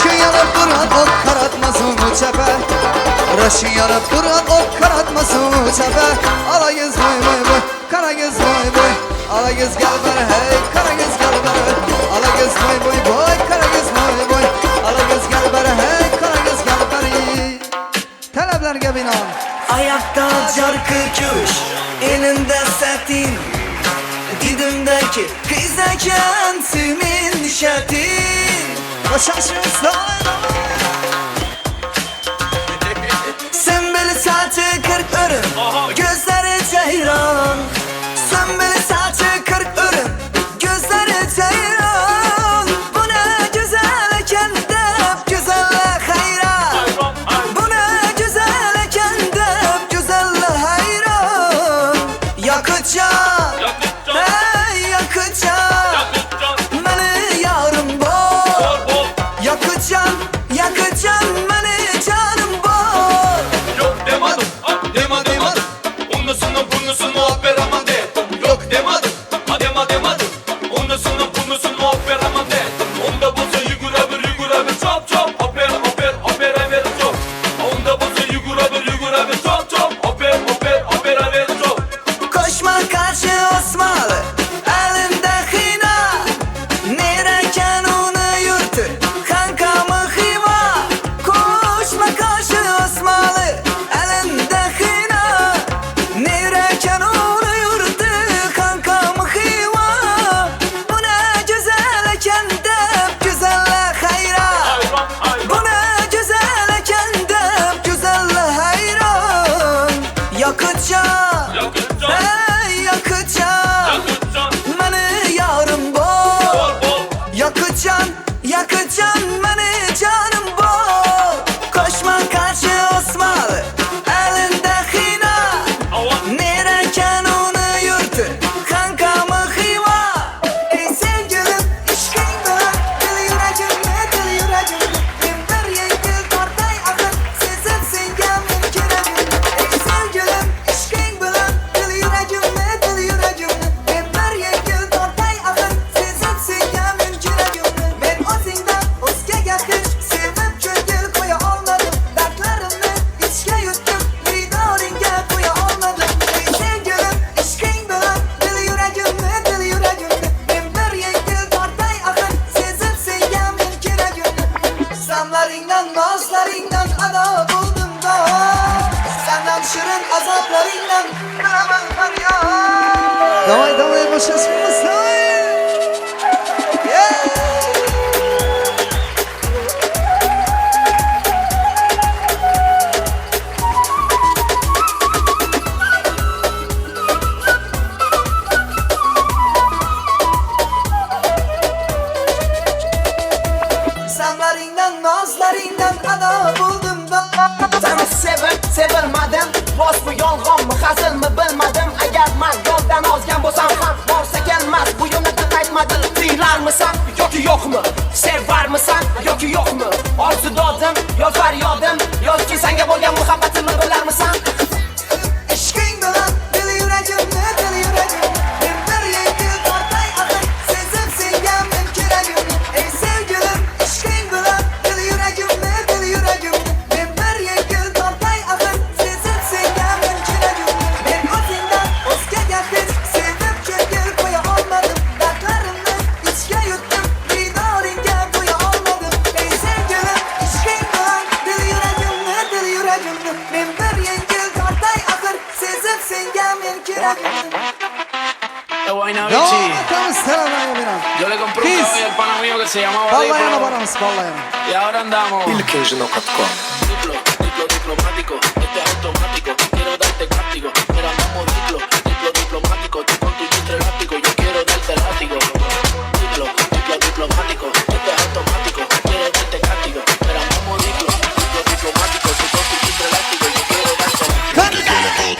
Raşın yanıp duran ok karatmasın çepe Raşın yanıp duran ok karatmasın çepe Ala göz boy boy boy Kara göz boy boy Ala göz gel bana hey Kara göz gel bana Ala göz boy boy boy Kara göz boy boy Ala göz gel bana hey Kara göz gel bana Taleblerge binan Ayakta carkı kuş Elinde satin Didimdeki kızarken Tümün şatin Başaşın sayla Sümbül saçı 40 örüm Gözleri ceyran Sümbül saçı 40 örüm Gözleri ceyran Bu ne güzel kendi güzelle hayran Bu ne güzel kendi güzelle hayran Yakacağım Hey yakacağım Beni yarım bol Yakacağım beni canım bol Yok demadım, demadım Onlusunu bunlusunu operaman dedim Yok demadım, demadım Onlusunu bunlusunu operaman dedim Onda bozu yugura bir çop çop Opera ver çop Onda bozu yugura bir çop çop Opera ver çop Koşma karşı Osmanlı Elinde hina Nereken onu yurtur Kankamı hiva Koşma karşı Osmanlı Elinde hina Nereken onu yurtur Kankamı hiva Bu ne güzel kendi güzelle hayran Bu ne güzel kendi güzelle hayran Yakacağım Hey yakacağım Beni yarım bol Yakacağım beni canım bol Koşma karşı Osmanlı Elinde hina Nereken onu yurtur Kankamı hiva Ey sevgilim işkin bana Dil yüreğim Bin bir yengil kartay akır Sezip singen mümkün Ey sevgilim işkin bana Dil yüreğim Bin bir yengil kartay akır Sezip singen mümkün Ben o senden özge yakış Sevip çöngel koya olmadım Dertlerimi içke yuttum Bir daringe koya olmadım Ey sevgilim işkin bana Dil yüreğim Bin bir yengil kartay akır Sezip singen mümkün Samlarından nazlarından ana buldum da Senden şirin azaplarından Karaman var ya Давай başasın say Samlarından nazlarından ana buldum da Seni sevilmedim Boş mu yolg'on mu hazil mi bilmadim Agar men yo'ldan ozgan bo'lsam ham Borsa kelmas bu yo'lni qaytmadin Siylarmisan yoki yo'qmi Sevarmisan yoki yo'qmi Orzu dodim yoz faryodim Yoki senga bo'lgan muhabbatimni bilarmisan Ishqing bilan dil yuragimni Bin bir yengil tortay axir Sezib sengan men keragimni Ey sevgilim ishqing bilan dil yuragimni Bin bir yengil tortay axir Sezib sengan men keragimni Men o'zingdan o'zgaga hech sevib ko'ngil qo'ya olmadim Dardlarimni ichga yutdim Diydoringga qo'ya olmadim Ey sevgilim ishqing bilan dil yuragimni Men bir yengil tortay axir Sezib sengan men keragimni Estamos Yo le compré un caballo al pana mío que se llamaba Y ahora andamos. Diplomático, esto es automático. Quiero darte cáptico, pero andamos diplomático. Tú con tu chistre elástico, yo quiero darte látigo. Diplomático, esto es automático. Quiero darte cáptico, pero andamos diplomático. Tú con tu chistre elástico, yo quiero darte látigo.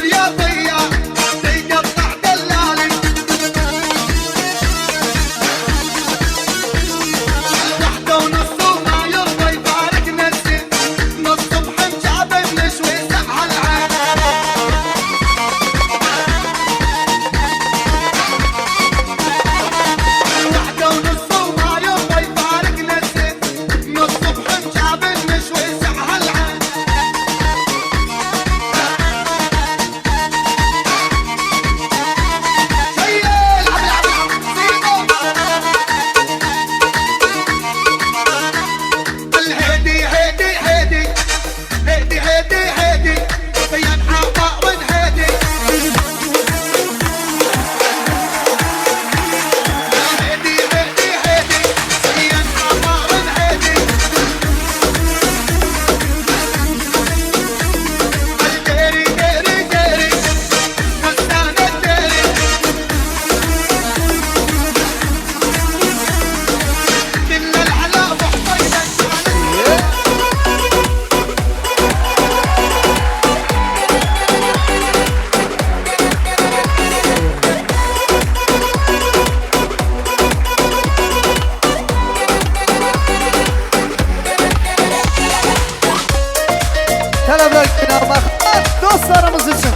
رياضية تقطع دلالي الوحدة ونص وما يرضى يبارك نفسي نص صبح مجابن نشوي سحر العين الوحدة ونص وما يرضى يبارك نفسي نص صبح مجابن نشوي سحر العين الهيدي هيدي هيدي هيدي هيدي هيدي بيان عطاء والهيدي هيدي هيدي هيدي بيان عطاء والهيدي الديري ديري ديري فستان الديري كل العلا وحطينا Talablar kinomak dostlarımız için.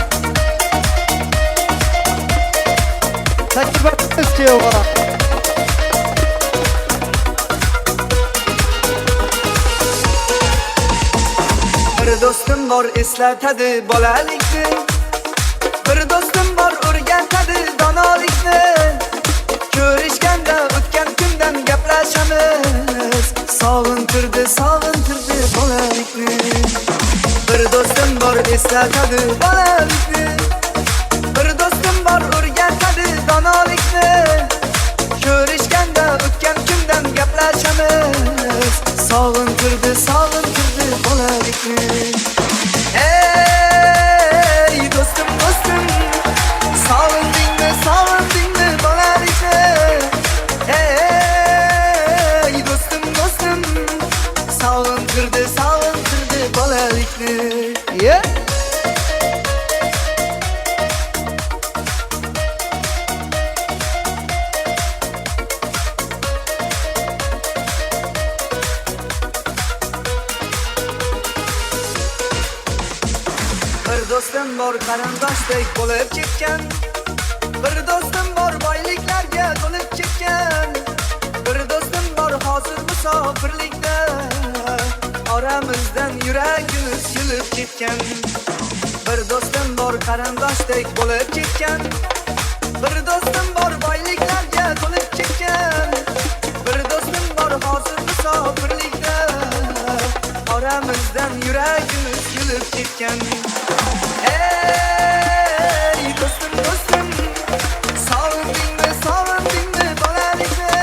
Teklifimiz ki o kadar. Bir do'stim bor eslatadi bolalikni bir do'stim bor o'rgatadi donolikni ko'rishganda o'tgan kundan gaplashamiz sog'intirdi bolalikni bir do'stim bor eslatadi bolalikni bir do'stim bor o'rgatadi donolikni ko'rishganda o'tgan kundan gaplashamiz sog'intirdi bolalikni ey do'stim do'stim sog'indingmi bolalikni ey do'stim do'stim sog'intirdi bolalikni Yeah. bir do'stim bor qarindoshdek bo'lib ketgan bir do'stim bor boyliklarga to'lib ketgan bir do'stim bor hozir musofirlikda oramizdan yuragimiz yulib ketgan bir do'stim bor qarindoshdek bo'lib ketgan bir do'stim bor boyliklarga to'lib ketgan bir do'stim bor hozir musofirlikda oramizdan yuragimiz yulib ketgan ey do'stim do'stim sog'indingmi bolalikni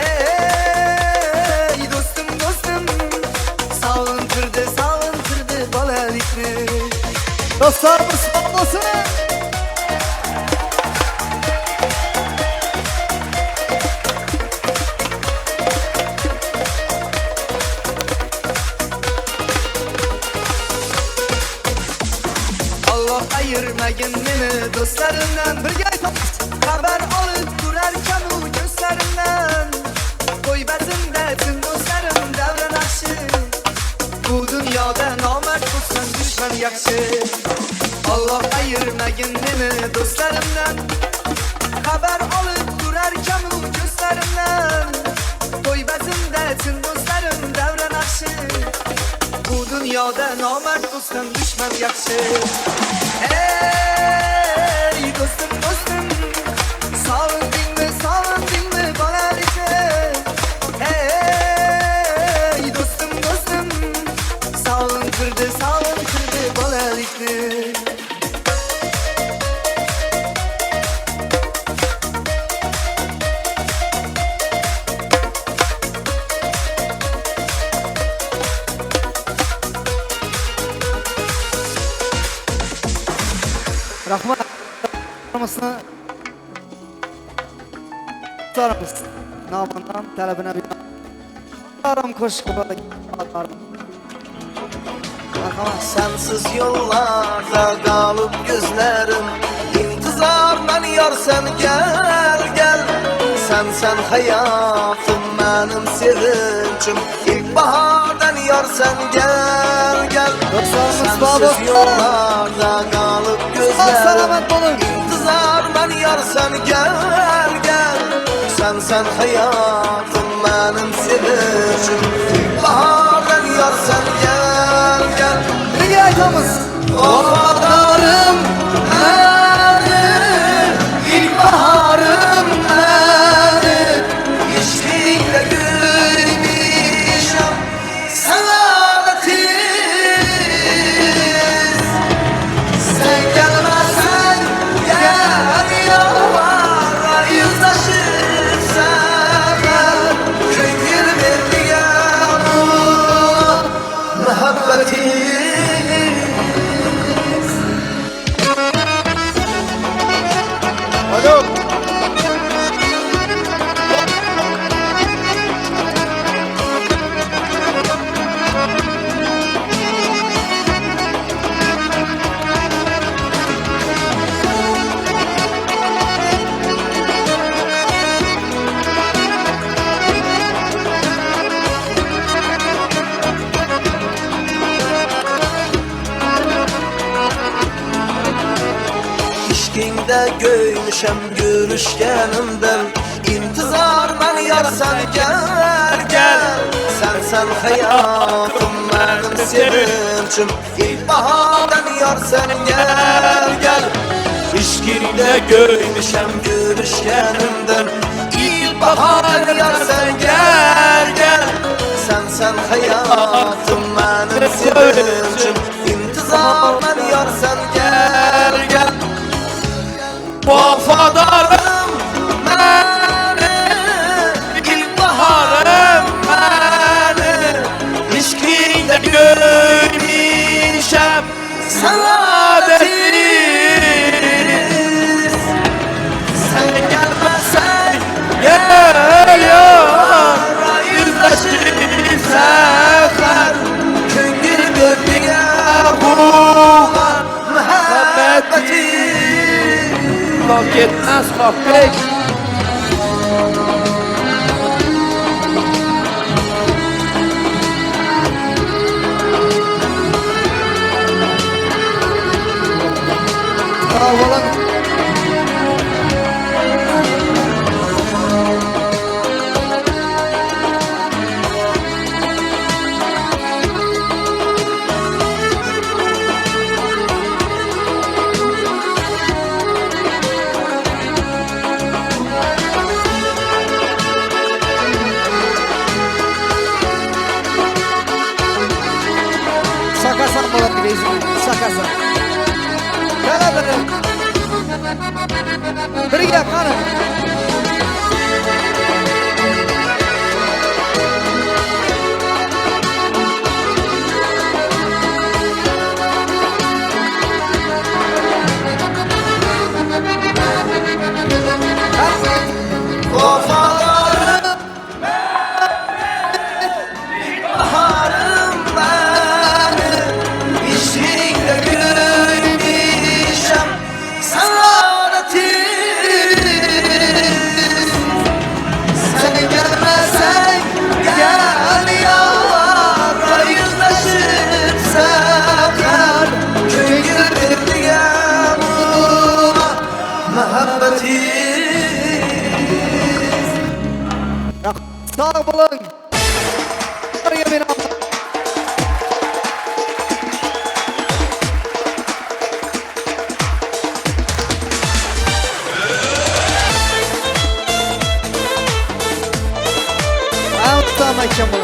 ey do'stim do'stim sog'intirdi bolalikni Dostlarımız sağ olsun. Allah ayırmagin meni do'stlarimdan birga xabar olib turarkan u ko'zlarimdan qo'y bazmda tun do'stlarim davra naqshi bu dunyoda nomard bo'lsan dushman yaxshi Allah ayırmagin meni do'stlarimdan xabar olib turarkan u ko'zlarimdan qo'y bazmda tun do'stlarim davra naqshi bu dunyoda nomard bo'lsan dushman yaxshi ey do'stim do'stim sog'indingmi bolalikni ey do'stim do'stim sog'intirdi bolalikni Rahmat. Dostlarımız namından talebine bir koşku Sensiz yollarda kalıp gözlerim İntizardan yar sen gel Sen hayatım benim sevincim İlkbahardan yar sen gel Sensiz yollarda kalıp gözlerim İntizardan yar sen gel Sen hayatım benim sevincim İlkbahardan yar sen gel Birge aytamız. Vafadarım benim, ilkbaharım benim Yeşillikle gülmüşüm saadetiz Sen gelmezsen gel yalvara yüzleşip sefer Köngül verdiğim muhabbetiz Alo. İşkinde göymüşem görüşkenimden İntizardan yar sen gel Sen hayatım benim sevincim İlkbahardan yar sen gel İşkinde göymüşem görüşkenimden İlkbahardan yar sen gel Sen hayatım benim sevincim İntizardan yar sen gel Vafadarım benim, ilkbaharım benim İşkinde görmüşem saadetiz Sen gelmezsen gel yara yüzleşip sefer Köngül verdiğim bu muhabbetiz Laf gitmez kahpek Sağ olun. Sakasan bana bileysin. Sakasan. Gel beni. Birge kanım. Vafalarım ilkbaharım benim İşlikle gülmüşem saadetiz Sen gelmezsen gel yalvara yüzleşip sefer Köngül verdiğim muhabbetiz Sağ olun. Birge beni al. Tamam Kemal.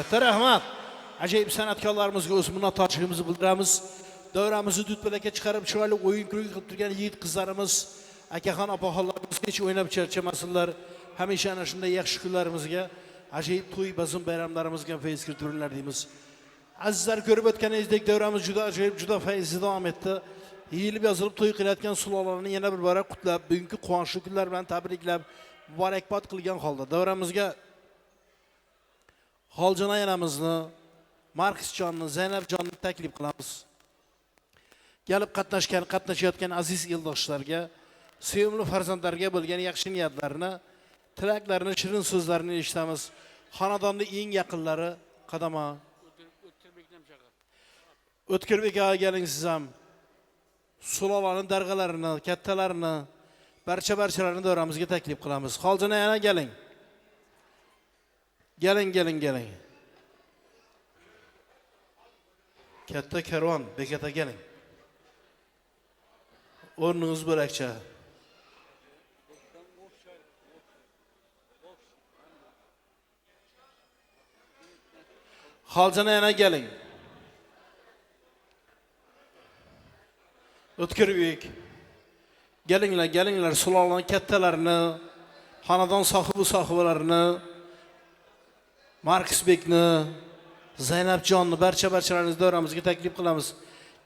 Katta rahmat. Acayip sanatkarlarımızga o'z minnatdorchiligimizni bildiramiz. Davramizni dütbeleke chiqarib chiroyli o'yin qilib turgan yigit qizlarimiz, akaxon opaxonlarimiz hech o'ynab charchamasınlar. Hamisha ana shunday yaxshi kunlarimizga, acayip to'y bazm bayramlarimizga fayz keltirurlar deymiz. Azizlar, ko'rib o'tganingizdek davramiz juda acayip, juda fayzli davom etdi. Yeyilib yozilib to'y qilayotgan sulolalarni yana bir bora qutlab, bugungi quvonchli kunlar bilan tabriklab, muborakbod qilgan holda davramizga Xoljon ayamizni, Markisjonni, Zaynabjonni taklif qilamiz. Gelib qatnashayotgan aziz yo'ldoshlarga, sevimli farzandlarga bo'lgan yaxshi niyatlarini, tilaklarini, shirin so'zlarini eshitamiz. Xonadonning eng yaqinlari qadama O'tkirbek aka keling siz ham. Sulolaning darg'alarini, kattalarini, barchalarini davramizga taklif qilamiz. Xoljon yana keling. Keling. Katta karvon bekatga keling. O'rningiz bo'lakcha. Xoljon yana keling. O'tkirbek. Kelinglar, sulolaning kattalarini, xonadon sohibalarini, Markisbekni, Zaynabjonni barchalaringizni davramizga taklif qilamiz.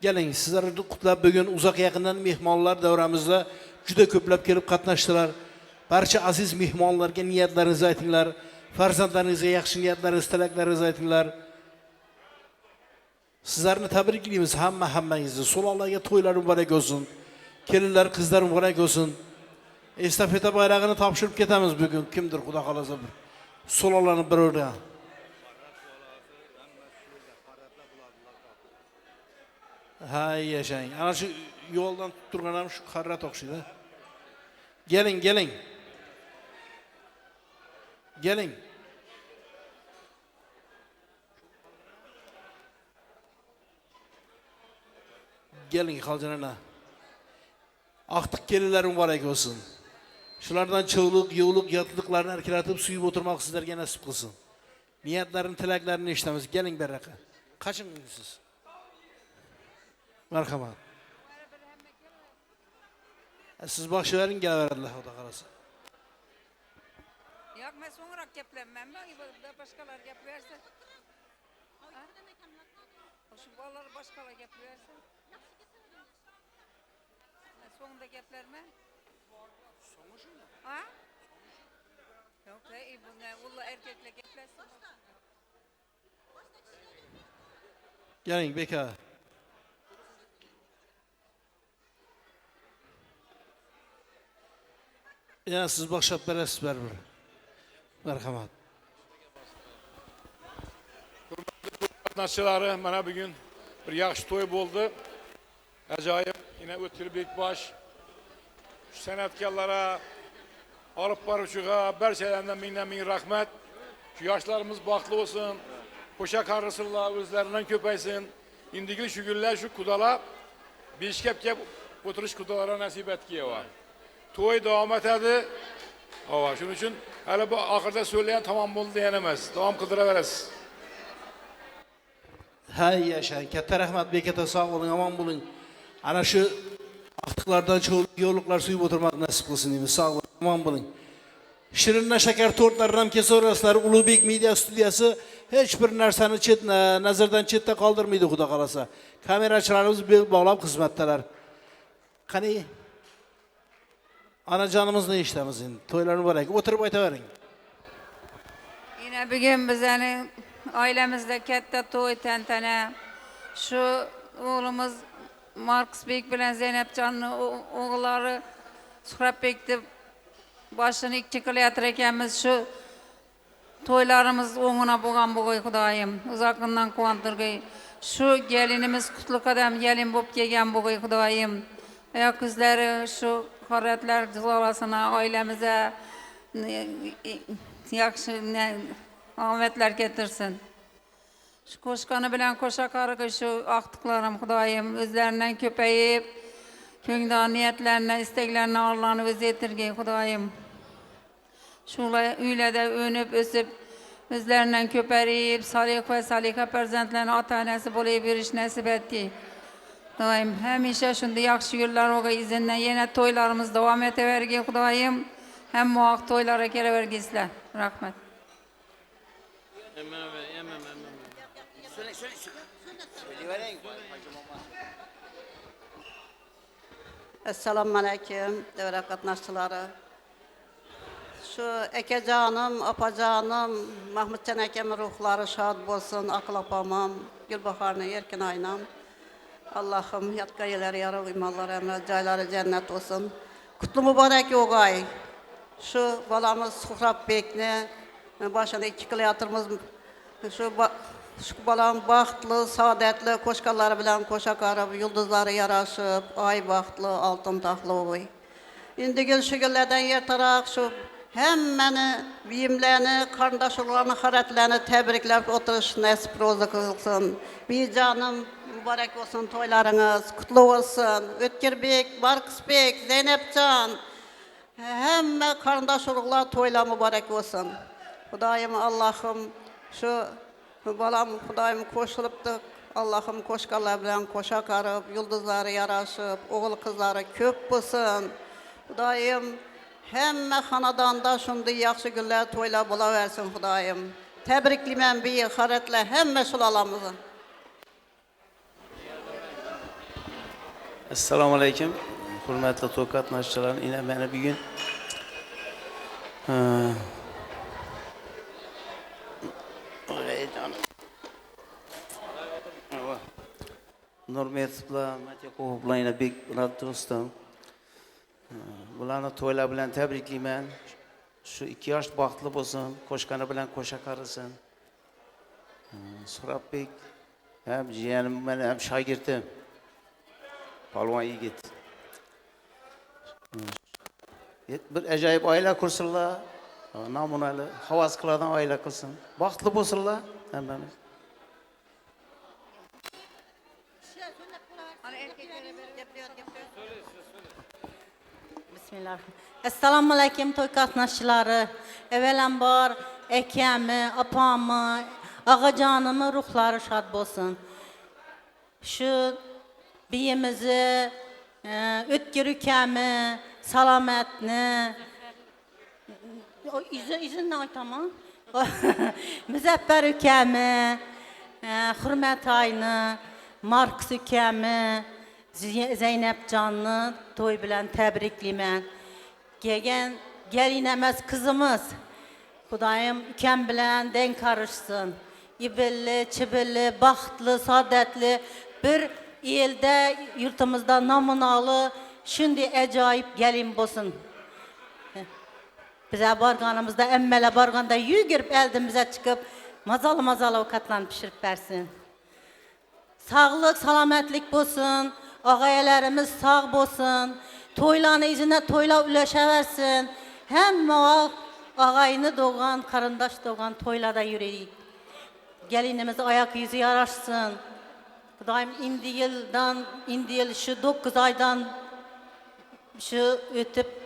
Keling, sizlarni qutlab bugun uzoq yaqindan mehmonlar davramizda juda ko'plab kelib qatnashdilar. Barcha aziz mehmonlarga niyatlaringizni aytinglar, farzandlaringizga yaxshi niyatlaringizni, tilaklaringizni aytinglar. Sizlarni tabriklaymiz hammangizni. Sulolaga to'ylar muborak bo'lsin. Kelinlar, qizlar muborak bo'lsin. Estafeta bayrog'ini topshirib ketamiz bugun. Kimdir xudo xolasa bir sulolani bir o'rda. Hay yashang. Ana shu yo'ldan tutib turgan ham shu qarrat o'xshaydi. Keling. Keling Xoljon ana. Aqtiq kelinlar muborak bo'lsin. Shulardan cho'g'liq, yo'qliq, yotliqlarni erkalatib suyib o'tirmoq sizlarga nasib qilsin. Niyatlarini, tilaklarini eshitamiz. Keling beraqa. Qachon siz? Marhamat. Siz boshlavering, kelaveradilar xudo xolasa. Yo'q, men so'ngroq gaplanmanmi? Boshqalar gaplarsa. Shu bolalar boshqalar gaplarsa. So'ngda gaplarman. So'ngi shunda? Ha? Yo'q, bundan ular erkaklar gaplarsa. Keling, beka. Ya siz boshlab berasiz baribir. Marhamat. Qatnashchilari, mana bugun bir yaxshi to'y bo'ldi. Ajoyib, yine O'tkirbek bosh san'atkorlara, olib boruvchiga barchalardan ming rahmat. Shu yoshlarimiz baxtli bo'lsin, qo'sha qarg'isınlar, o'zlaridan ko'paysin. Indiki shu kunlar shu qudalar beshkap o'tirish qudalara nasib etkiye var. To'y davom etadi. Shuning uchun hali bu oxirida so'lagan tamom bo'ldi degan emas. Davom qildiraverasiz. Hay yashang. Katta rahmat bekata, sog' bo'ling, omon bo'ling. Ana shu aqtiqlardan yo'qliqlar suyib o'tirmoq nasib qilsin deymiz. Sog' bo'ling, omon bo'ling. Shirinna shakar tortlarni ham kesaverasizlar. Ulug'bek media studiyasi hech bir narsani nazardan chetda qoldirmaydi xudo xolasa. Kamerachilarimiz bog'lab xizmatdalar. Qani Anajonimizni eshitamiz endi. To'ylar muborak. O'tirib aytavering. Yine bugun bizning oilamizda katta to'y tantana. Shu o'g'limiz Markisbek bilan Zaynabjonni o'g'illari Suhratbek deb boshini ikki qilayotgan ekanmiz. Shu to'ylarimiz o'ng'ina bo'lgan bo'g'ay Xudoyim. Uzoqdan quvontirgay. Shu gelinimiz qutli qadam gelin bo'lib kelgan bo'g'ay Xudoyim. Ayoq ko'zlari shu qoratlar zolasına ailemize yaxshi omadlar getirsin. Şu koşkanı bilen koşa kargı şu aktıklarım Xudoyim özlerinden köpeyip köngdan niyetlerine, isteklerine Allah'ını öz yetirgey Xudoyim. Şula üyle de önüp ösüp Özlerinden köpərib, salih və salihə pərzəndlərin ata-anəsi bolayıb veriş nəsib etdi. Xudayım, həmişə şunda yaxşı günlər oğa izindən yenə toylarımız devam etəvergi Xudayım. Həm muaq toylara kələvergislər. Rahmet. Esselamu Aleyküm, devre katnaşçıları. Şu Eke canım, Apa canım, Mahmut Can Eke'min ruhları şad olsun, akıl apamam, Gülbahar'ın erkin aynam. Allah'ım yatka yeler yarı imallar emre, cayları cennet olsun. Kutlu mübarek Ogay. Şu balamız Suhrab Bekni, başında 2 kilo yatırımız, şu balam baxtlı, saadetli, koşkalları bilen koşa qarıb, yıldızları yaraşıb, ay baxtlı, altın taxlı oy. İndi gül şu güllerden yer taraq, şu həmməni, biyimlərini, qardaşlarını, xarətlərini təbriklər, oturuş nəsib rozu qılsın. Bir canım, mübarək olsun toylarınız, kutlu olsun. Ötkirbek, Barkısbek, Zeynepcan, həmmə qardaşlarla toyla mübarək olsun. Xudayım, Allah'ım, şu balam Xudayım koşulubdur. Allah'ım koşqalar bilən koşa qarıb, yıldızları yaraşıb, oğul kızları köp olsun. Xudayım, həmmə xanadanda şunda yaxşı günlər toyla bula versin Xudayım. Təbriklimən bir xarətlə həmmə sulalamızı. Assalamu Aleyküm. Hürmetli toy katnaşçılar, yine beni bir gün Nurmet'la, Matyakov'la yine bir dostum. Bularni to'ylar bilan tabriklayman. Shu 2 yosh baxtli bo'lsin, qo'shqani bilan qo'sha qarisin. Surabbek ham jiyanim, men ham shogirdim. Palvon yigit. Bir ajoyib oila qursinlar. Namunali, havas qiladigan oila qilsin. Baxtli bo'lsinlar hammamiz. Esselamu Aleyküm toy katnaşçıları. Evvelənbar Ekemi, apamı, ağacanımı ruhları şad olsun. Şu biyimizi, ötkür ükemi, salametini, izinle aytama. Müzəffər ükemi, Hürmet Ayını, Marks ükemi, Zeynep Canlı toy bilen təbrikliyəm. Gəlinəməz kızımız, Xudayım ükəm bilən denk karışsın. İbilli, çibilli, baxtlı, saadetli bir ildə, yurtumuzda namunalı, şimdi acayip gəlin olsun. Bize barğanımızda, emmələ barğanda yügürüp eldimize çıkıp, mazalı avukatlarını pişirip versin. Sağlık, salametlik olsun. Ağayelerimiz sağ olsun, toylarını izine toyla üleşeversin. Hem o ağayını doğan, karındaş doğan toyla da yürüyük. Gelinimiz ayak yüzü yaraşsın. Daim indi yıl şu 9 aydan şu ötüp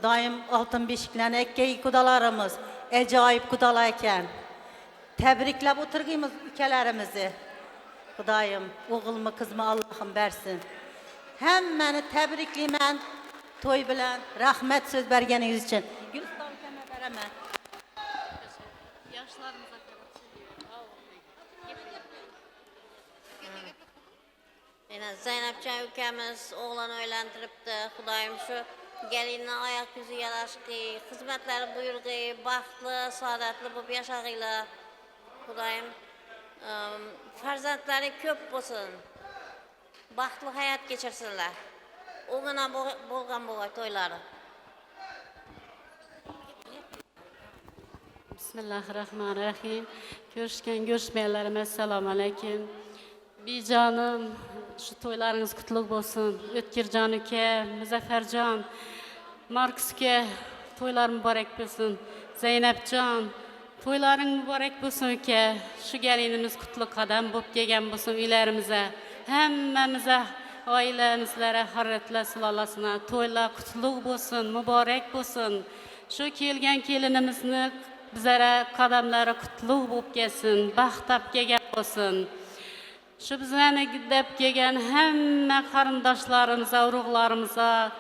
Daim altın beşiklerini ekkeyi kudalarımız, acayip kudalayken. Tebriklep oturguyumuz ülkelerimizi. Xudayım, oğulmu, kızımı Allah'ım versin. Həmməni təbrikliyəm toy bilən, rəhmət söz bərgəniz üçün. Gülüstan kəmə bərəmə. Yaşlarımıza Zeynepcan ülkemiz oğlan öğlendiripti. Xudayım şu gelinine ayak yüzü yaraşqı, hizmetleri buyurğu, baxtlı, saadetli bu yaşağıyla. Xudayım farzandları köp olsun. Baxtlı hayat geçirsinler. Oğuna bolğan boğay toyları. Bismillahirrahmanirrahim. Görüşken görüşmeyenlerime Esselamu Aleyküm. Bir canım, şu toylarınız kutluk olsun. Ötkircan Üke, Müzəffərcan, Marks Üke, toylar mübarek olsun. Zeynepcan, toyların mübarek olsun ki, şu gelinimiz kutlu kadem bulup gelen olsun ilerimize. Hemmemize, ailemizlere, harretle sulalasına, toyla kutluk olsun, mübarek olsun. Şu kelgen gelinimizni bizlere kademlere kutluk bulup gelsin, bahtap gegen olsun. Şu bizlerine gidip gegen hemme karındaşlarımıza, uruglarımıza,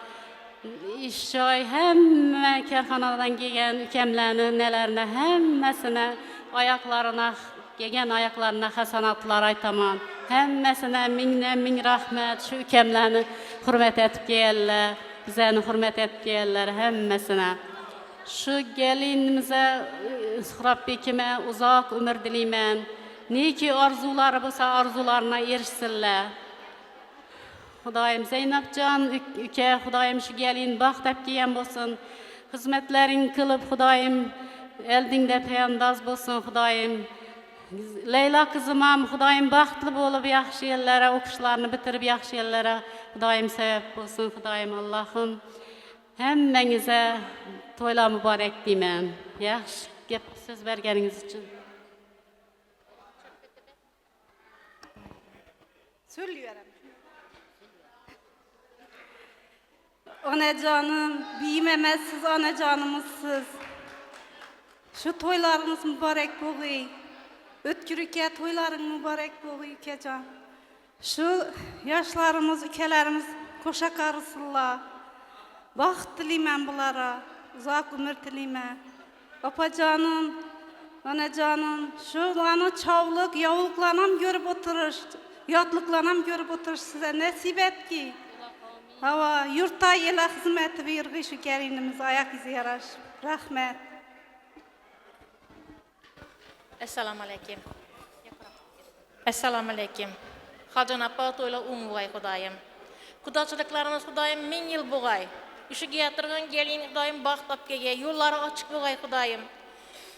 işçay hemme kerhanadan gegen ükemlerini, nelerine, hemmesine ayaklarına, gegen ayaklarına hasanatlar aytaman. Hemmesine min rahmet, şu ükemlerini hürmet etip gelirler, bizlerini hürmet etip gelirler hemmesine. Şu gelinimize Rabbi kime uzak ömür dileymen. Ne ki arzuları bulsa arzularına erişsinler. Hudayım Zeynepcan, üke Hudayım şu gelin bahtap giyen bolsun. Hizmetlerin kılıp Hudayım eldinde peyandaz bolsun Hudayım. Leyla kızımam Hudayım bahtlı bolup yaxşı yerlere, okuşlarını bitirip yaxşı yerlere Hudayım sebep bolsun Hudayım Allah'ım. Hemmenize toylar mübarek deymen. Yaxşı gep söz bergeniniz için. Söylüyorum. Ana canım, büyümemezsiz ana canımızsız. Şu toylarınız mübarek boğuy. Ötkürüke toyların mübarek boğuy ükecan. Şu yaşlarımız, ükelerimiz koşa karısılla. Baxt dileymen bulara, uzak ömür dileymen. Baba canım, ana canım, şu lanı çavlık, yavuluklanam görüp oturur. Yatlıklanam görüp oturur size nasip et ki. Hava yurtta yela hizmeti bir şu gelinimiz ayak izi yaraş. Rahmet. Assalamu alaikum. Assalamu alaikum. Hacan apa toyla umugay Hudayım. Kudaçılıklarınız Hudayım 1000 yıl buğay. Üşü giyatırgan gelin Hudayım bahtap gege, yolları açık buğay Hudayım.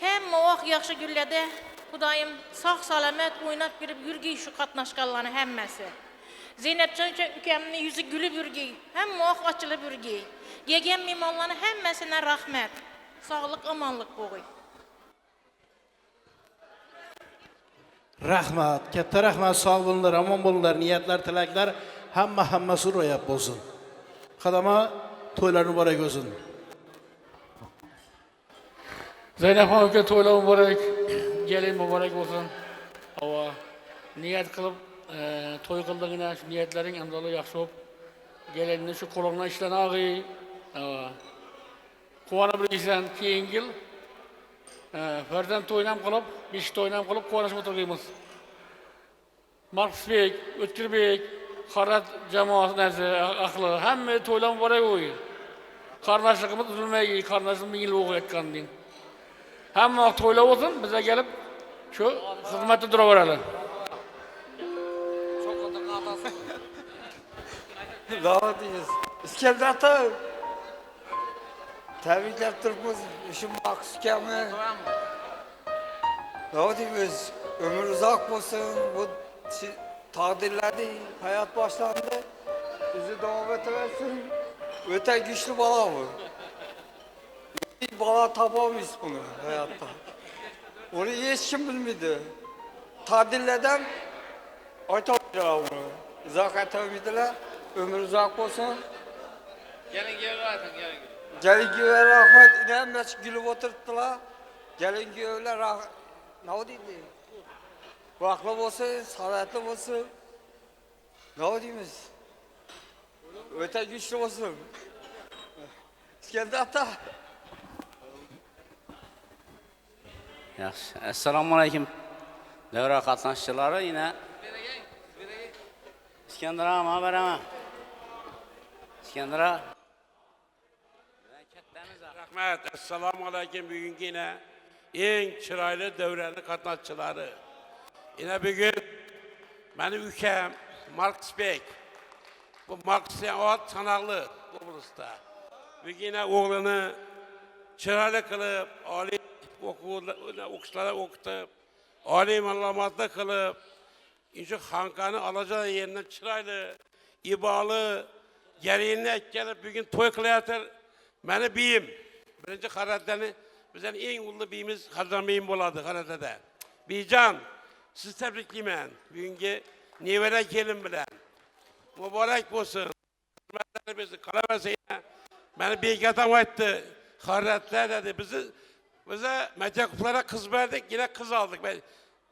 Hem oğuk yaxşı güllede Hudayım sağ salamet oynap girip yürgey şu katnaşkallarını hemmesi. Zeynepcan ükemini yüzü gülüp yürgey, hem oğuk açılıp yürgey. Gegen mimallarını hemmesine rahmet. Sağlık, amanlık buğay. Rahmat, katta rahmat, sağ olunlar, aman bolunlar, niyetler, tilekler hammasi ro'yab bo'lsin. Qadama to'ylar muborak bo'lsin. Zeynep Hanım'ın toylar mübarek, gelin mübarek olsun. Hava niyet kılıp toy kıldığına şu niyetlerin emdalı yaxşı olup gelinini şu kolonuna işten ağır. Kuvanı bilirsen keyin yıl Ferden toynam kılıp, bir toynam kılıp kuvanışma oturduğumuz. Marks Bey, Ötkür Bey, Karat cemaat nerede aklı, hem toylar mübarek oluyor. Kardeşliğimiz üzülmeyi, kardeşliğimiz 1000 yıl okuyor etkanlıyım. Hem vakti toylar olsun, bize gelip şu hizmette duraverelim. Davet ediyoruz. İskender Ata. Tebrikler Türk'ümüz. Işın Marks Kemi. Davet ediyoruz. Ömür uzak olsun. Bu takdirlerde hayat başlandı. Bizi devam ettiversin. Öte güçlü bala bu. Bir bala tapamayız bunu hayatta. Onu hiç kim bilmedi. Takdirlerden aytamayacağım bunu. Uzak etmediler. Ömür uzak olsun. Gelin gelin gelin. Gelin güve rahmet inemez gülüp oturttular. Gelin güve rahmet. Ne dedi? Vaklı olsun, salatlı olsun. Ne diyemiz? Öte güçlü olsun. İskender Ata. Assalamu alaikum. Devre katlanışçıları yine. İskender ağam haber ama. İskender ağa. Rahmet, assalamu alaikum bugün yine en çıraylı devrenin katlanışçıları. Yine bugün benim ülkem Marks Bey. Bu Marks'ın o sanaklı Kıbrıs'ta. Bugün yine oğlunu çıraylı kılıp, Ali okuşlara okutup, Ali malumatlı kılıp, İnşa Hankan'ı alacağı yerinden çıraylı, ibalı, gelinine gelip bugün toy kılayatır. Beni biyim. Birinci karatlarını bizden en ulu biyimiz Hazan Bey'im boladı karatada. Biycan, siz tebrikliyim ben. Bugünkü nevere gelin bilen. Mübarek olsun. Hizmetleri bizi kalaverse yine. Beni bir adam etti. Karatlar dedi bizi Bize medyakuplara kız verdik, yine kız aldık.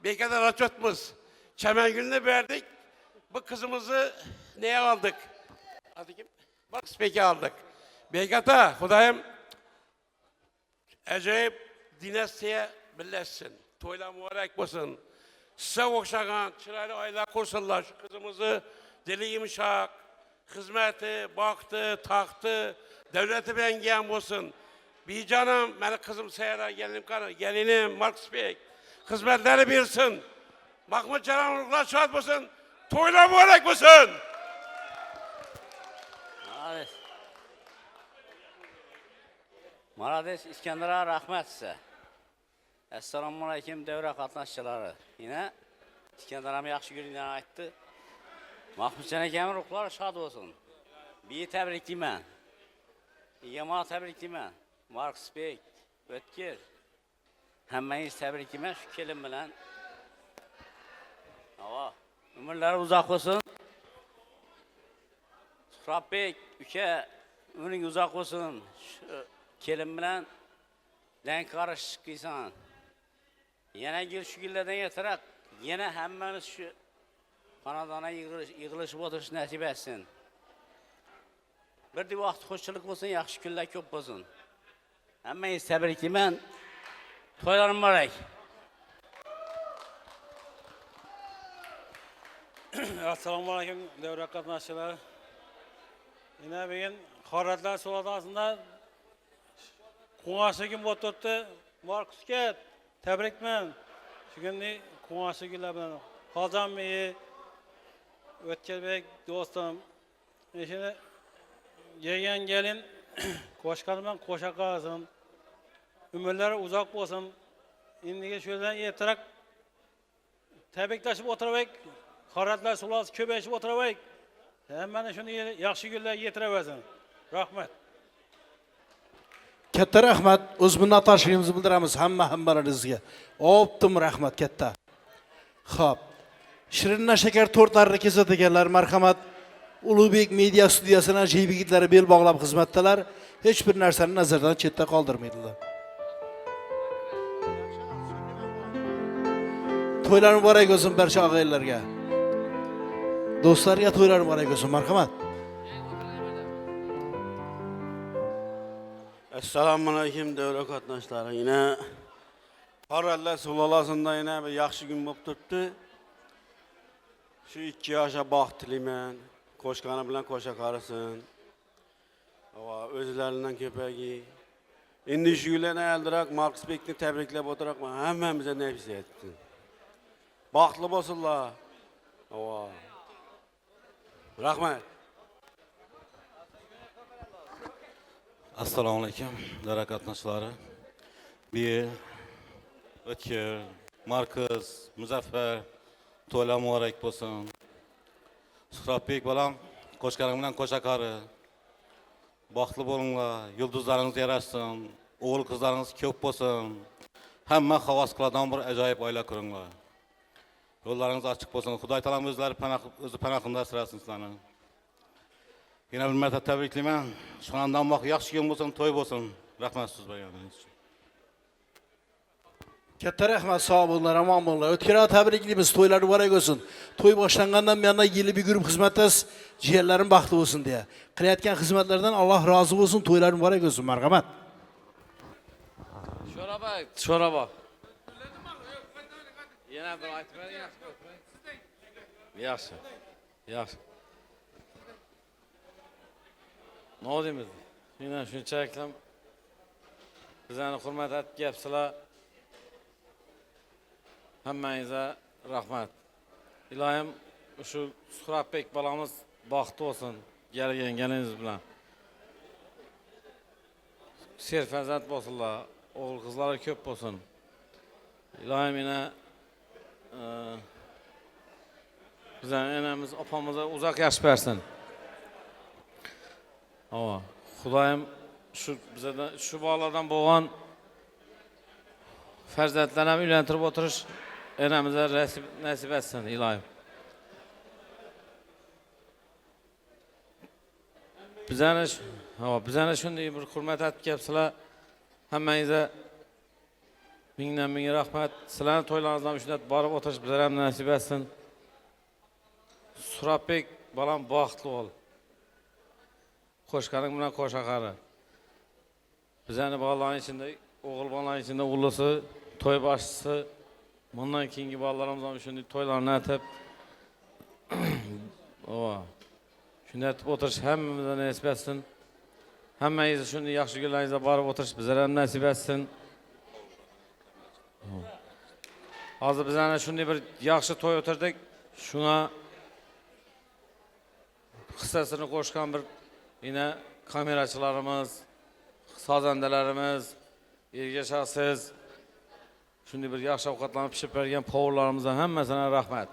Beyka'da raçotmuz. Çemengül'ünü verdik. Bu kızımızı neye aldık? Adı kim? Marcus Bek'i aldık. Beyka'da, Hudayım acayip dinastiye birleşsin. Toyla mübarek olsun. Size okşagan, çıraylı aylar kursunlar. Şu kızımızı dili yumuşak, hizmeti, baktı, taktı, devleti bengiyen olsun. Bir canım, benim kızım Seyra, gelinim Marcus Bey. Hizmetleri bilsin. Mahmut Cananlıklar şahat olsun. Toyla mübarek olsun. Marades İskender'e rahmet size. Esselamu Aleyküm devre katnaşçıları. Yine İskender'e yaxşı gününden aytdı. Mahmut Cananlıklar ruhları şad olsun. Bir tebrikliyim ben. Yama tebrikliyim ben. Marcus Bey, Ötkir. Hemmeniz tebrikliyim ben şu kelim bilen. Ömürleri uzak olsun. Suhrab Bey, üke ömrün uzak olsun. Şu kelim bilen denk karışıkıysan. Yine gir şu gillerden getirak. Yine hemmeniz şu kanadana yığılışıp oturuş nasip etsin. Bir de vakit hoşçılık olsun, yaxşı günler köp olsun. Hemmeniz tebrikliyim ben. Toylarım var. Assalamu Aleyküm devre katnaşçıları. Yine bugün Horatlar Soladası'nda Kuğaşı gün oturttu. Marcus Ket, tebrikmen. Şu gün Kuğaşı günler ben. Kalcan Bey'i, Ötkir Bey dostum. Şimdi yeğen gelin, koşkanım koşa kalsın. Ömürleri uzak olsun. Şimdi şöyle yetirak tebrikleşip oturayık. Horatlar Soladası köbeşip oturayık. Hemen şunu yaxşı günler yetireversin. Rahmet. Katta rahmat. O'z minnatdorchiligimizni bildiramiz hammalaringizga. Optim rahmat katta. Xo'p. Shirinna shakar tortlarini kesadiganlar marhamat. Ulug'bek media studiyasining ajoyib yigitlari bel bog'lab xizmatdalar. Hech bir narsani nazardan chetda qoldirmaydilar. To'ylar muborak bo'lsin barcha og'aylarga. Do'stlarga to'ylar muborak bo'lsin marhamat. Assalamu Aleyküm devre katnaşları. Yine Horatlar Soladası'nda yine bir yaxşı gün bo'lib turibdi. Şu 2 yaşa baxt tilayman. Koşkanı bilen koşa qarısın. Özlerinden köpəgi. Endi şu günlərdə eldirak Marcus Bek'ni təbriklab oturak hammamıza nefis etdi. Baxtlı bolsunlar. Rahmet. Assalamu Aleyküm devre katnaşçıları. Bir, Ötkir, Marcus, Muzaffer, to'ylar muborak bo'lsin. Suhratbek balam, qo'shganim bilan qo'shaqari. Baxtli bo'linglar, yulduzlaringiz yarashsin, o'g'il qizlaringiz ko'p bo'lsin. Hamma havas qiladigan bir ajoyib oila quringlar. Yo'llaringiz ochiq bo'lsin. Xudoy taolomiz o'zlari o'zi panohida asrasin sizlarni. Yana bir marta tabriklayman. Shundan vaqt yaxshi kun bo'lsin, to'y bo'lsin. Rahmat siz berganingiz uchun. Katta rahmat, sog' bo'linglar, omon bo'linglar. O'tkir tabriklaymiz, to'ylar muborak bo'lsin. To'y boshlangandan buyon yili bir guruh xizmatdasiz, jiyanlarim baxtli bo'lsin deya. Qilayotgan xizmatlardan Alloh rozi bo'lsin, to'ylar muborak bo'lsin. Marhamat. Sho'raba. Yana bir aytib bering, yaxshi. Yaxshi. Nima deymiz? Yana shunchalik bizlarni hurmat etib gapsizlar. Hammangizga rahmat. Ilohim shu Suhratbek balamiz baxtli bo'lsin, kelganingiz bilan. Serfarzand bo'lsinlar, o'g'il qizlari ko'p bo'lsin. Ilohim yana bizlarning enamiz, opamizga uzoq yash bersin. Xudoyim bizlardan shu bolalardan bo'lgan farzandlarni uylantirib o'tirish enamizga nasib etsin ilohim. Bizlarni shunday bir hurmat etib kelibsizlar. Hammangizga Mingdan ming rahmat. Sizlarning to'ylaringizdan shunday borib o'tirish bizlarga ham nasib etsin. Surabbek balam baxtli ol. Qo'shqaning bilan qo'sha qari. Bizlarning bolalarning ichida, o'g'il bolalarning ichida ulisi, to'y boshchisi, bundan keyingi bolalarimiz ham shunday to'ylarni atib shunday aytib o'tirish hammamizga nasib etsin. Hammangizni shunday yaxshi kunlaringizda borib o'tirish bizlarga ham nasib etsin. Hozir bizlarni shunday bir yaxshi to'y o'tirdik. Shuna hissasini qo'shgan bir yine kamerachilarimiz, sozandalarimiz, ergashasiz shunday bir yaxshi ovqatlarni pishirib bergan povurlarimizdan hammasine rahmat.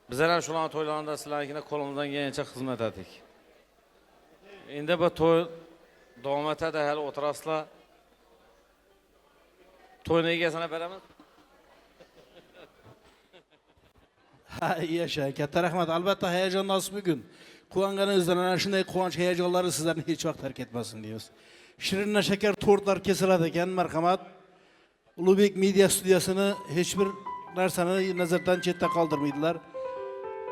Bizlar ham shularning to'ylarida sizlarnikine qo'limizdan kelgancha xizmat etdik. Endi bu to'y davom etadi, hali o'tirasizlar. To'yni egasini beramiz. Ha, yaşa. Katta rahmat. Albatta heyecan nasıl bugün. Quvonganingizdan ana shunday quvonch heyecanları sizlarni hech vaqt tark etmasin deymiz. Shirinna shakar tortlar kesiladi ekan, marhamat. Ulug'bek media studiyasini hech bir narsani nazardan chetda qoldirmaydilar.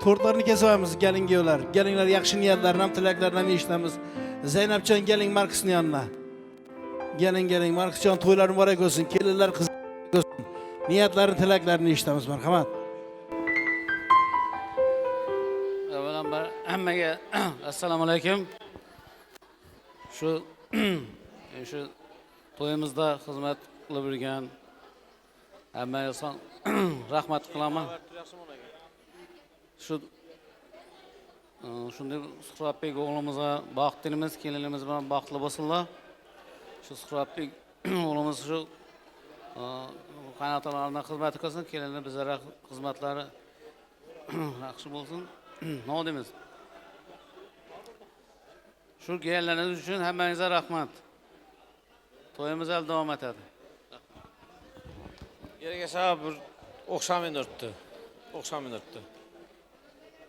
Tortlarni kesamiz, gelinglar. Gelinglar, yaxshi niyatlarni ham tilaklarini ham eshitamiz. Zaynabjon, geling Markusning yonina. Geling, Markusjon, to'ylar muborak bo'lsin. Kelinlar qiz bo'lsin. Niyatlarini, tilaklarini eshitamiz, marhamat. Avvalambor hammaga assalomu alaykum. Shu to'yimizda xizmat qilib yurgan hammaga rahmat qilaman. Shunday Suhratbek o'g'limizga baxt tilimiz, kelinimiz bilan baxtli bo'lsinlar. Shu Suhratbek o'g'limiz shu qanotlarına xizmati qilsin, kelinlar bizlarga xizmatlari yaxshi bo'lsin. Ne deymiz? Şu gelleriniz için hemmenize rahmat. Toyumuz el devam etedi. Gerek bir okşamın örttü. Okşamın örttü.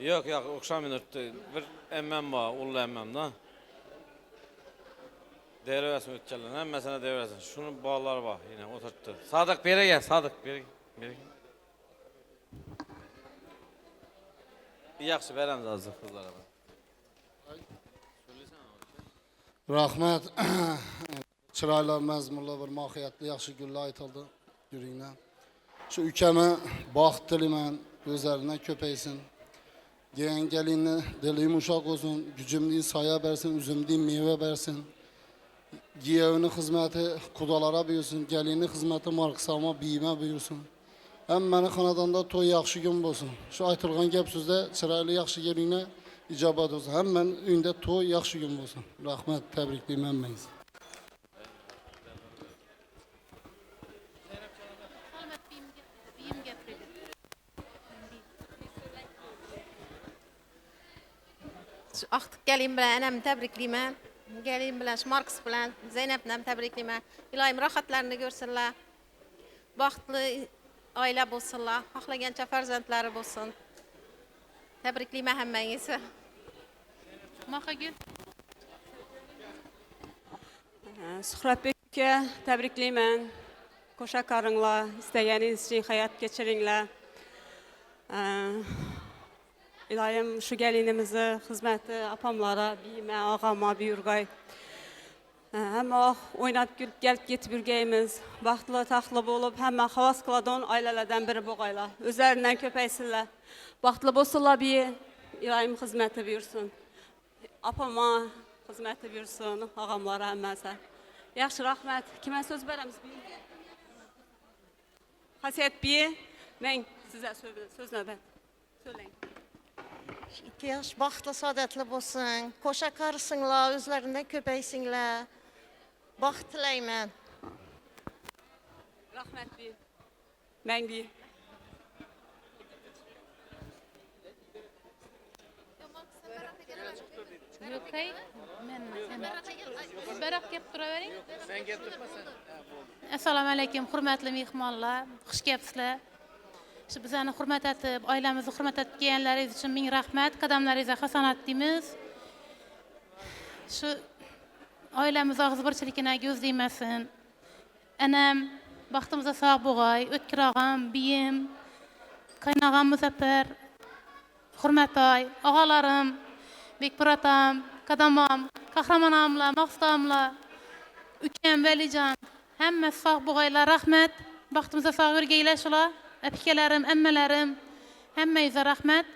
Yok, okşamın örttü. Bir emmem var, ulu emmem da. Devresin ötçelerin, hemmesine devresin. Şunun bağları var yine oturttu. Sadık beri gel, Sadık beri gel. Yaxşı veremiz azı kızlara. Rahmat. Chiroyli mazmunli bir mohiyatli yaxshi gullar aytildi yuringlar. Shu ukama baxt tilayman, o'zlaridan ko'paysin. Gelinni dili yumshoq bo'lsin, gücümli soya bersin, uzumli meva bersin. Giyevini xizmati qudolara buyursin, gelinni xizmati marqsama biyma buyursin. Hammani xonadonda to'y yaxshi kun bo'lsin. Shu aytilgan gap so'zda chiroyli yaxshi kelinglar, ijobat bo'lsin. Hammaning uyida to'y yaxshi kun bo'lsin. Rahmat, tabriklayman hammangizni. Artıq gəlin bilan anamni tabriklayman. Gəlin bilan Markus bilan Zeynepni ham tabriklayman. İlohim rahatlarını görsünlər. Baxtlı aile bo'lsinlar, xohlagancha farzandlari bo'lsin. Tabriklayman hammangizni. Mahagül. Suhratbek aka, tabriklayman. Qo'sha qaringlar, istaganingiz uchun hayot kechiringlar. İlohim shu gelinimizni xizmati apamlara, biyma, og'ama, buyurg'ay. Hamma o'ynab kulib kelib ketib yurgaymiz. Baxtli, taxtli bo'lib, hamma havas qiladigan oilalardan biri bo'lg'aylar. O'zlaridan ko'paysinlar. Baxtli bo'lsinlar, ilohim xizmati buyursin. Apama xizmati buyursin, og'amlar hammasi. Yaxshi, rahmat. Kimga so'z beramiz? Xasiyat biye, men sizga so'z navbat. So'lang. İki yaş baxtlı, saadətli bo'lsin. Qo'sha qarsınlar, o'zlaridan ko'paysinlar. Baxt tilayman. Rahmat bi. Men bi. Yo'qay. Men baroq kelib turavering. Sen kelib turmasan. Assalomu alaykum, hurmatli mehmonlar. Xush kelibsizlar. Shu bizani hurmat etib, oilamizni hurmat etib kelganlaringiz uchun ming rahmat. Qadamlaringizga hasanat deymiz. Shu oilamiz og'zibirchiligini ko'z deymasin. Anam, baxtımıza sağ boğay, Ötkür ağam, biyim, kaynağam Müzaffer, Hürmetay, ağalarım, Bekbir atam, Kadamam, Kahraman ağamla, Maqsud ağamla, Ükem, Velican, hemme sağ boğayla rahmet, baxtımıza sağ örgeyler şula, epikelerim, emmelerim, hemmeyze rahmet.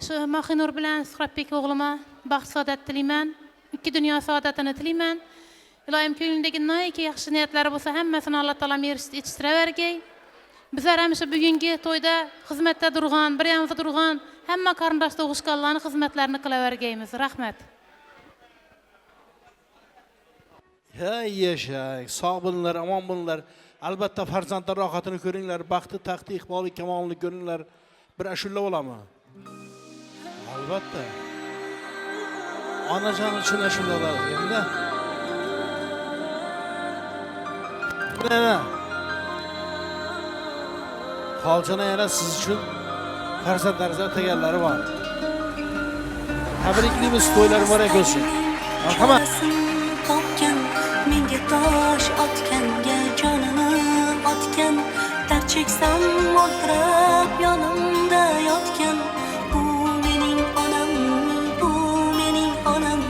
Şu Mahinur bilen Suhrabek oğluma baxt saadet tileymen, iki dünya saadetini tileymen. İlayim köyündeki nayki yaxşı niyetleri bolsa hemmesini Allah Taala yetiştire vergey. Bizler hemşe bugünkü toyda hizmette durgan, bir yanımızda durgan hemme karındaş doğuşkallarını hizmetlerini kıla vergeymiz. Rahmet. Hey yaşa, sağ bulunlar, aman bulunlar. Albatta farzandlar rahatını görünler, baktı, taktı, ikbalı, kemalını görünler. Bir aşulla ola mı? Albatta. Anacan için aşulla ola. Yemde? Ne? Halcana yana siz için farzandlarınızda tegelleri var. Tebrikliyimiz toylar mübarek olsun. Marhamat. Menga tosh otganga jonini otgan dard cheksam mo'ltirab yonimda yotgan bu mening onam, bu mening onam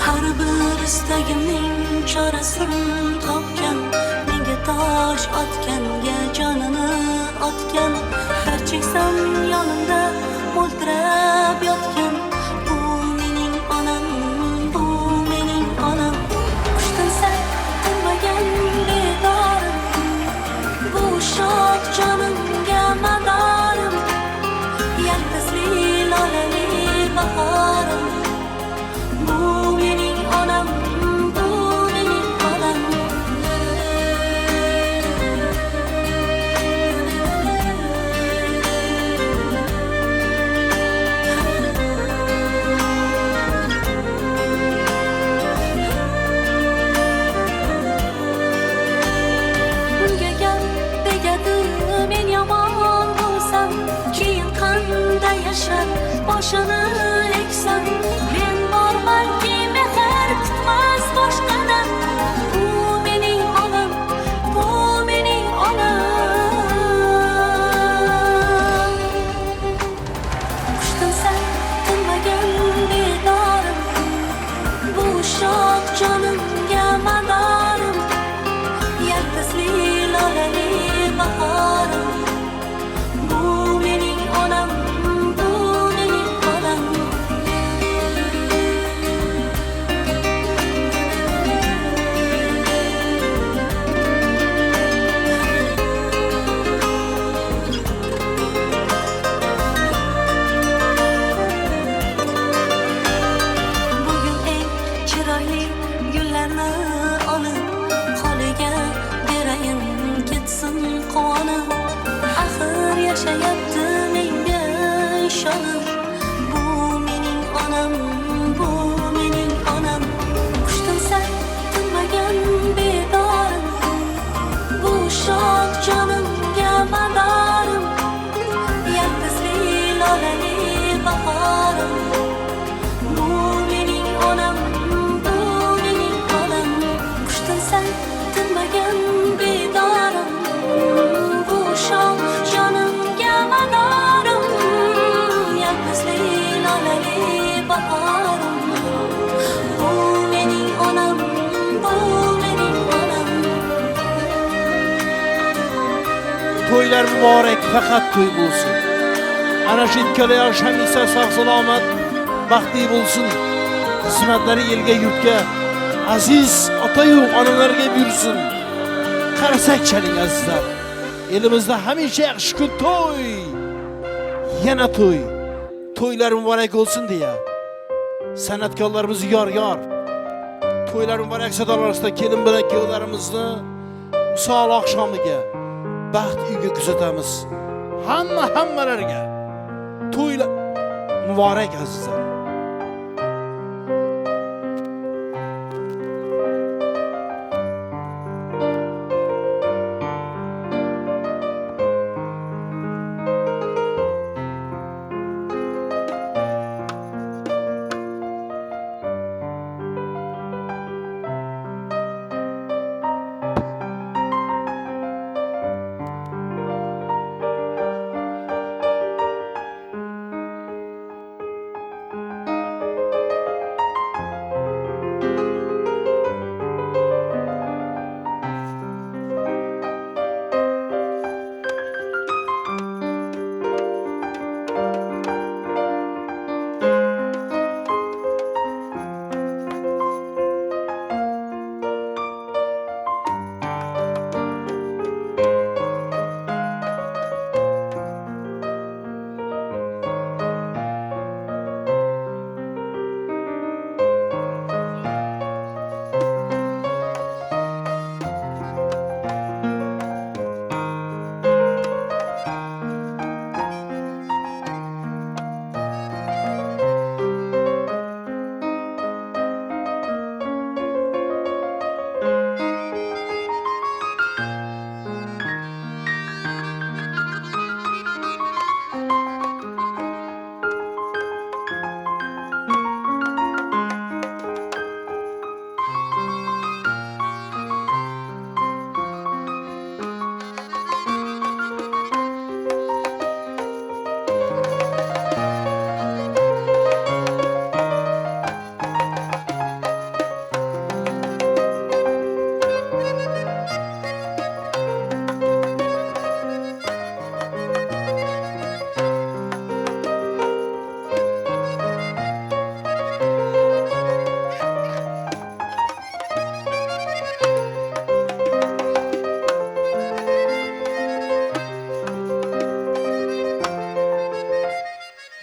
har bir istagimning chorasini topgan menga tosh otganga jonini otgan dard cheksam yonimda mo'ltirab yotgan bu mening onam, bu mening onam. Bu şok canımga madarim yaltizli lolali bahorim bu mening onam, bu mening onam. Men yomon bo'lsam, keyin qanday yashab boshini eksam, men bormanki mehr kutmas boshqadan. Bu mening onam, bu mening onam. Qushtinsa tinmagan bedorim, bu shok jonimga madarim yaltizli lolali bahorim bu mening onam, bu mening onam. Bugun eng chiroyli gullarni olib holiga berayin ketsin quvonib, axir yashayapti menga ishonib. Bu mening onam, bu mening onam. Qushtinsa tinmagan bedorim, bu shok jonimga madarim yaltizli lolali bahorim bu mening onam, bu mening onam. Qushtinsa tinmagan bedorim, bu shok jonimga madarim yaltizli lolali bahorim bu mening onam, bu mening onam. Toylar mübarek fakat toy bulsun. Ana şu ikkala yosh hamisa sağ salomat, baxtli bulsun. Hizmetleri elge yurtga, aziz ota-yu onalarga buyursin. Qarasak chaling azizlar. Elimizde hamisha yaxshi kun toy. Yana toy. Toylar mübarek olsun diye. San'atkorlarimiz yor. Toylar mübarek sadalarida kelin bilan kuyovlarimizni misol oqshomiga baxt uyga kuzatamiz. Hammalarga to'ylar muborak azizlar.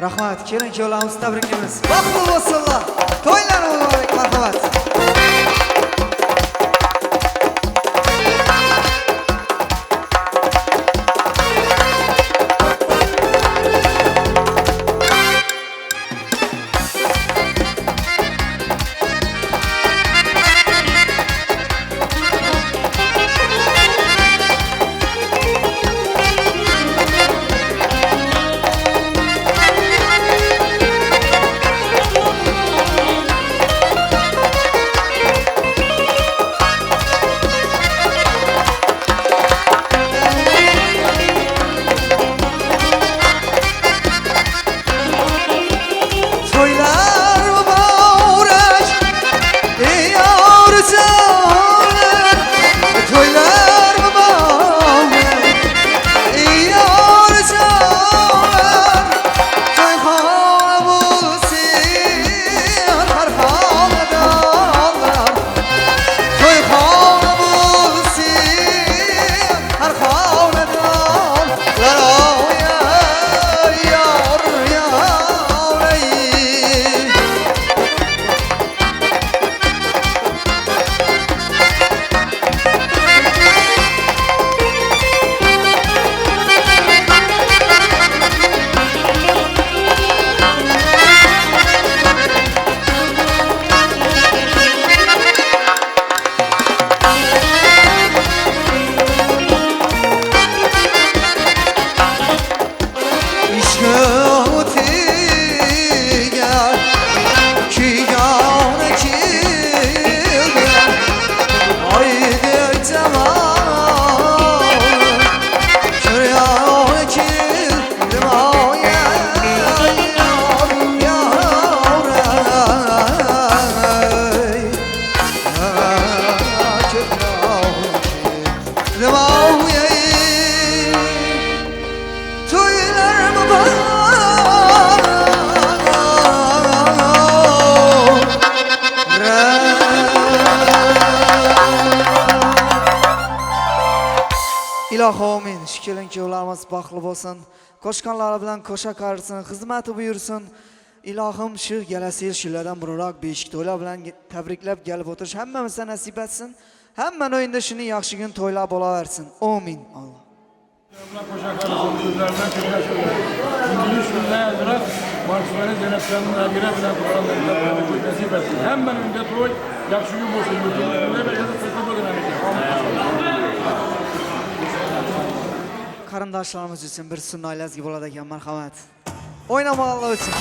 Rahmat, kelin kuyovlarimizni tabriklaymiz. Baxtli bo'lsinlar. To'ylari muborak, marhamat. Ilohim, kelin kuyovlarimiz baxtli bo'lsin. Qo'shqanlari bilan qo'sha qarsin, xizmati buyursin. Ilohim shu kelasi yil shulardan burunroq beshik to'ylar bilan tabriklab kelib o'tirish hammamizga nasib etsin. Hamma o'yinda shuni yaxshi kun to'ylab bo'laversin. Amin. Alloh. Qo'sha qarsin, so'zlaridan ko'rgazishlar. Shunday azroq Marshvara Zanatxonning nabira bilan Qur'onda nasib etsin. Hammaning uyida to'y yaxshi kun bo'lsin. Qarindoshlarimiz uchun bir sunna oilasiga bo'ladi ekan, marhamat. O'ynamoqlar uchun.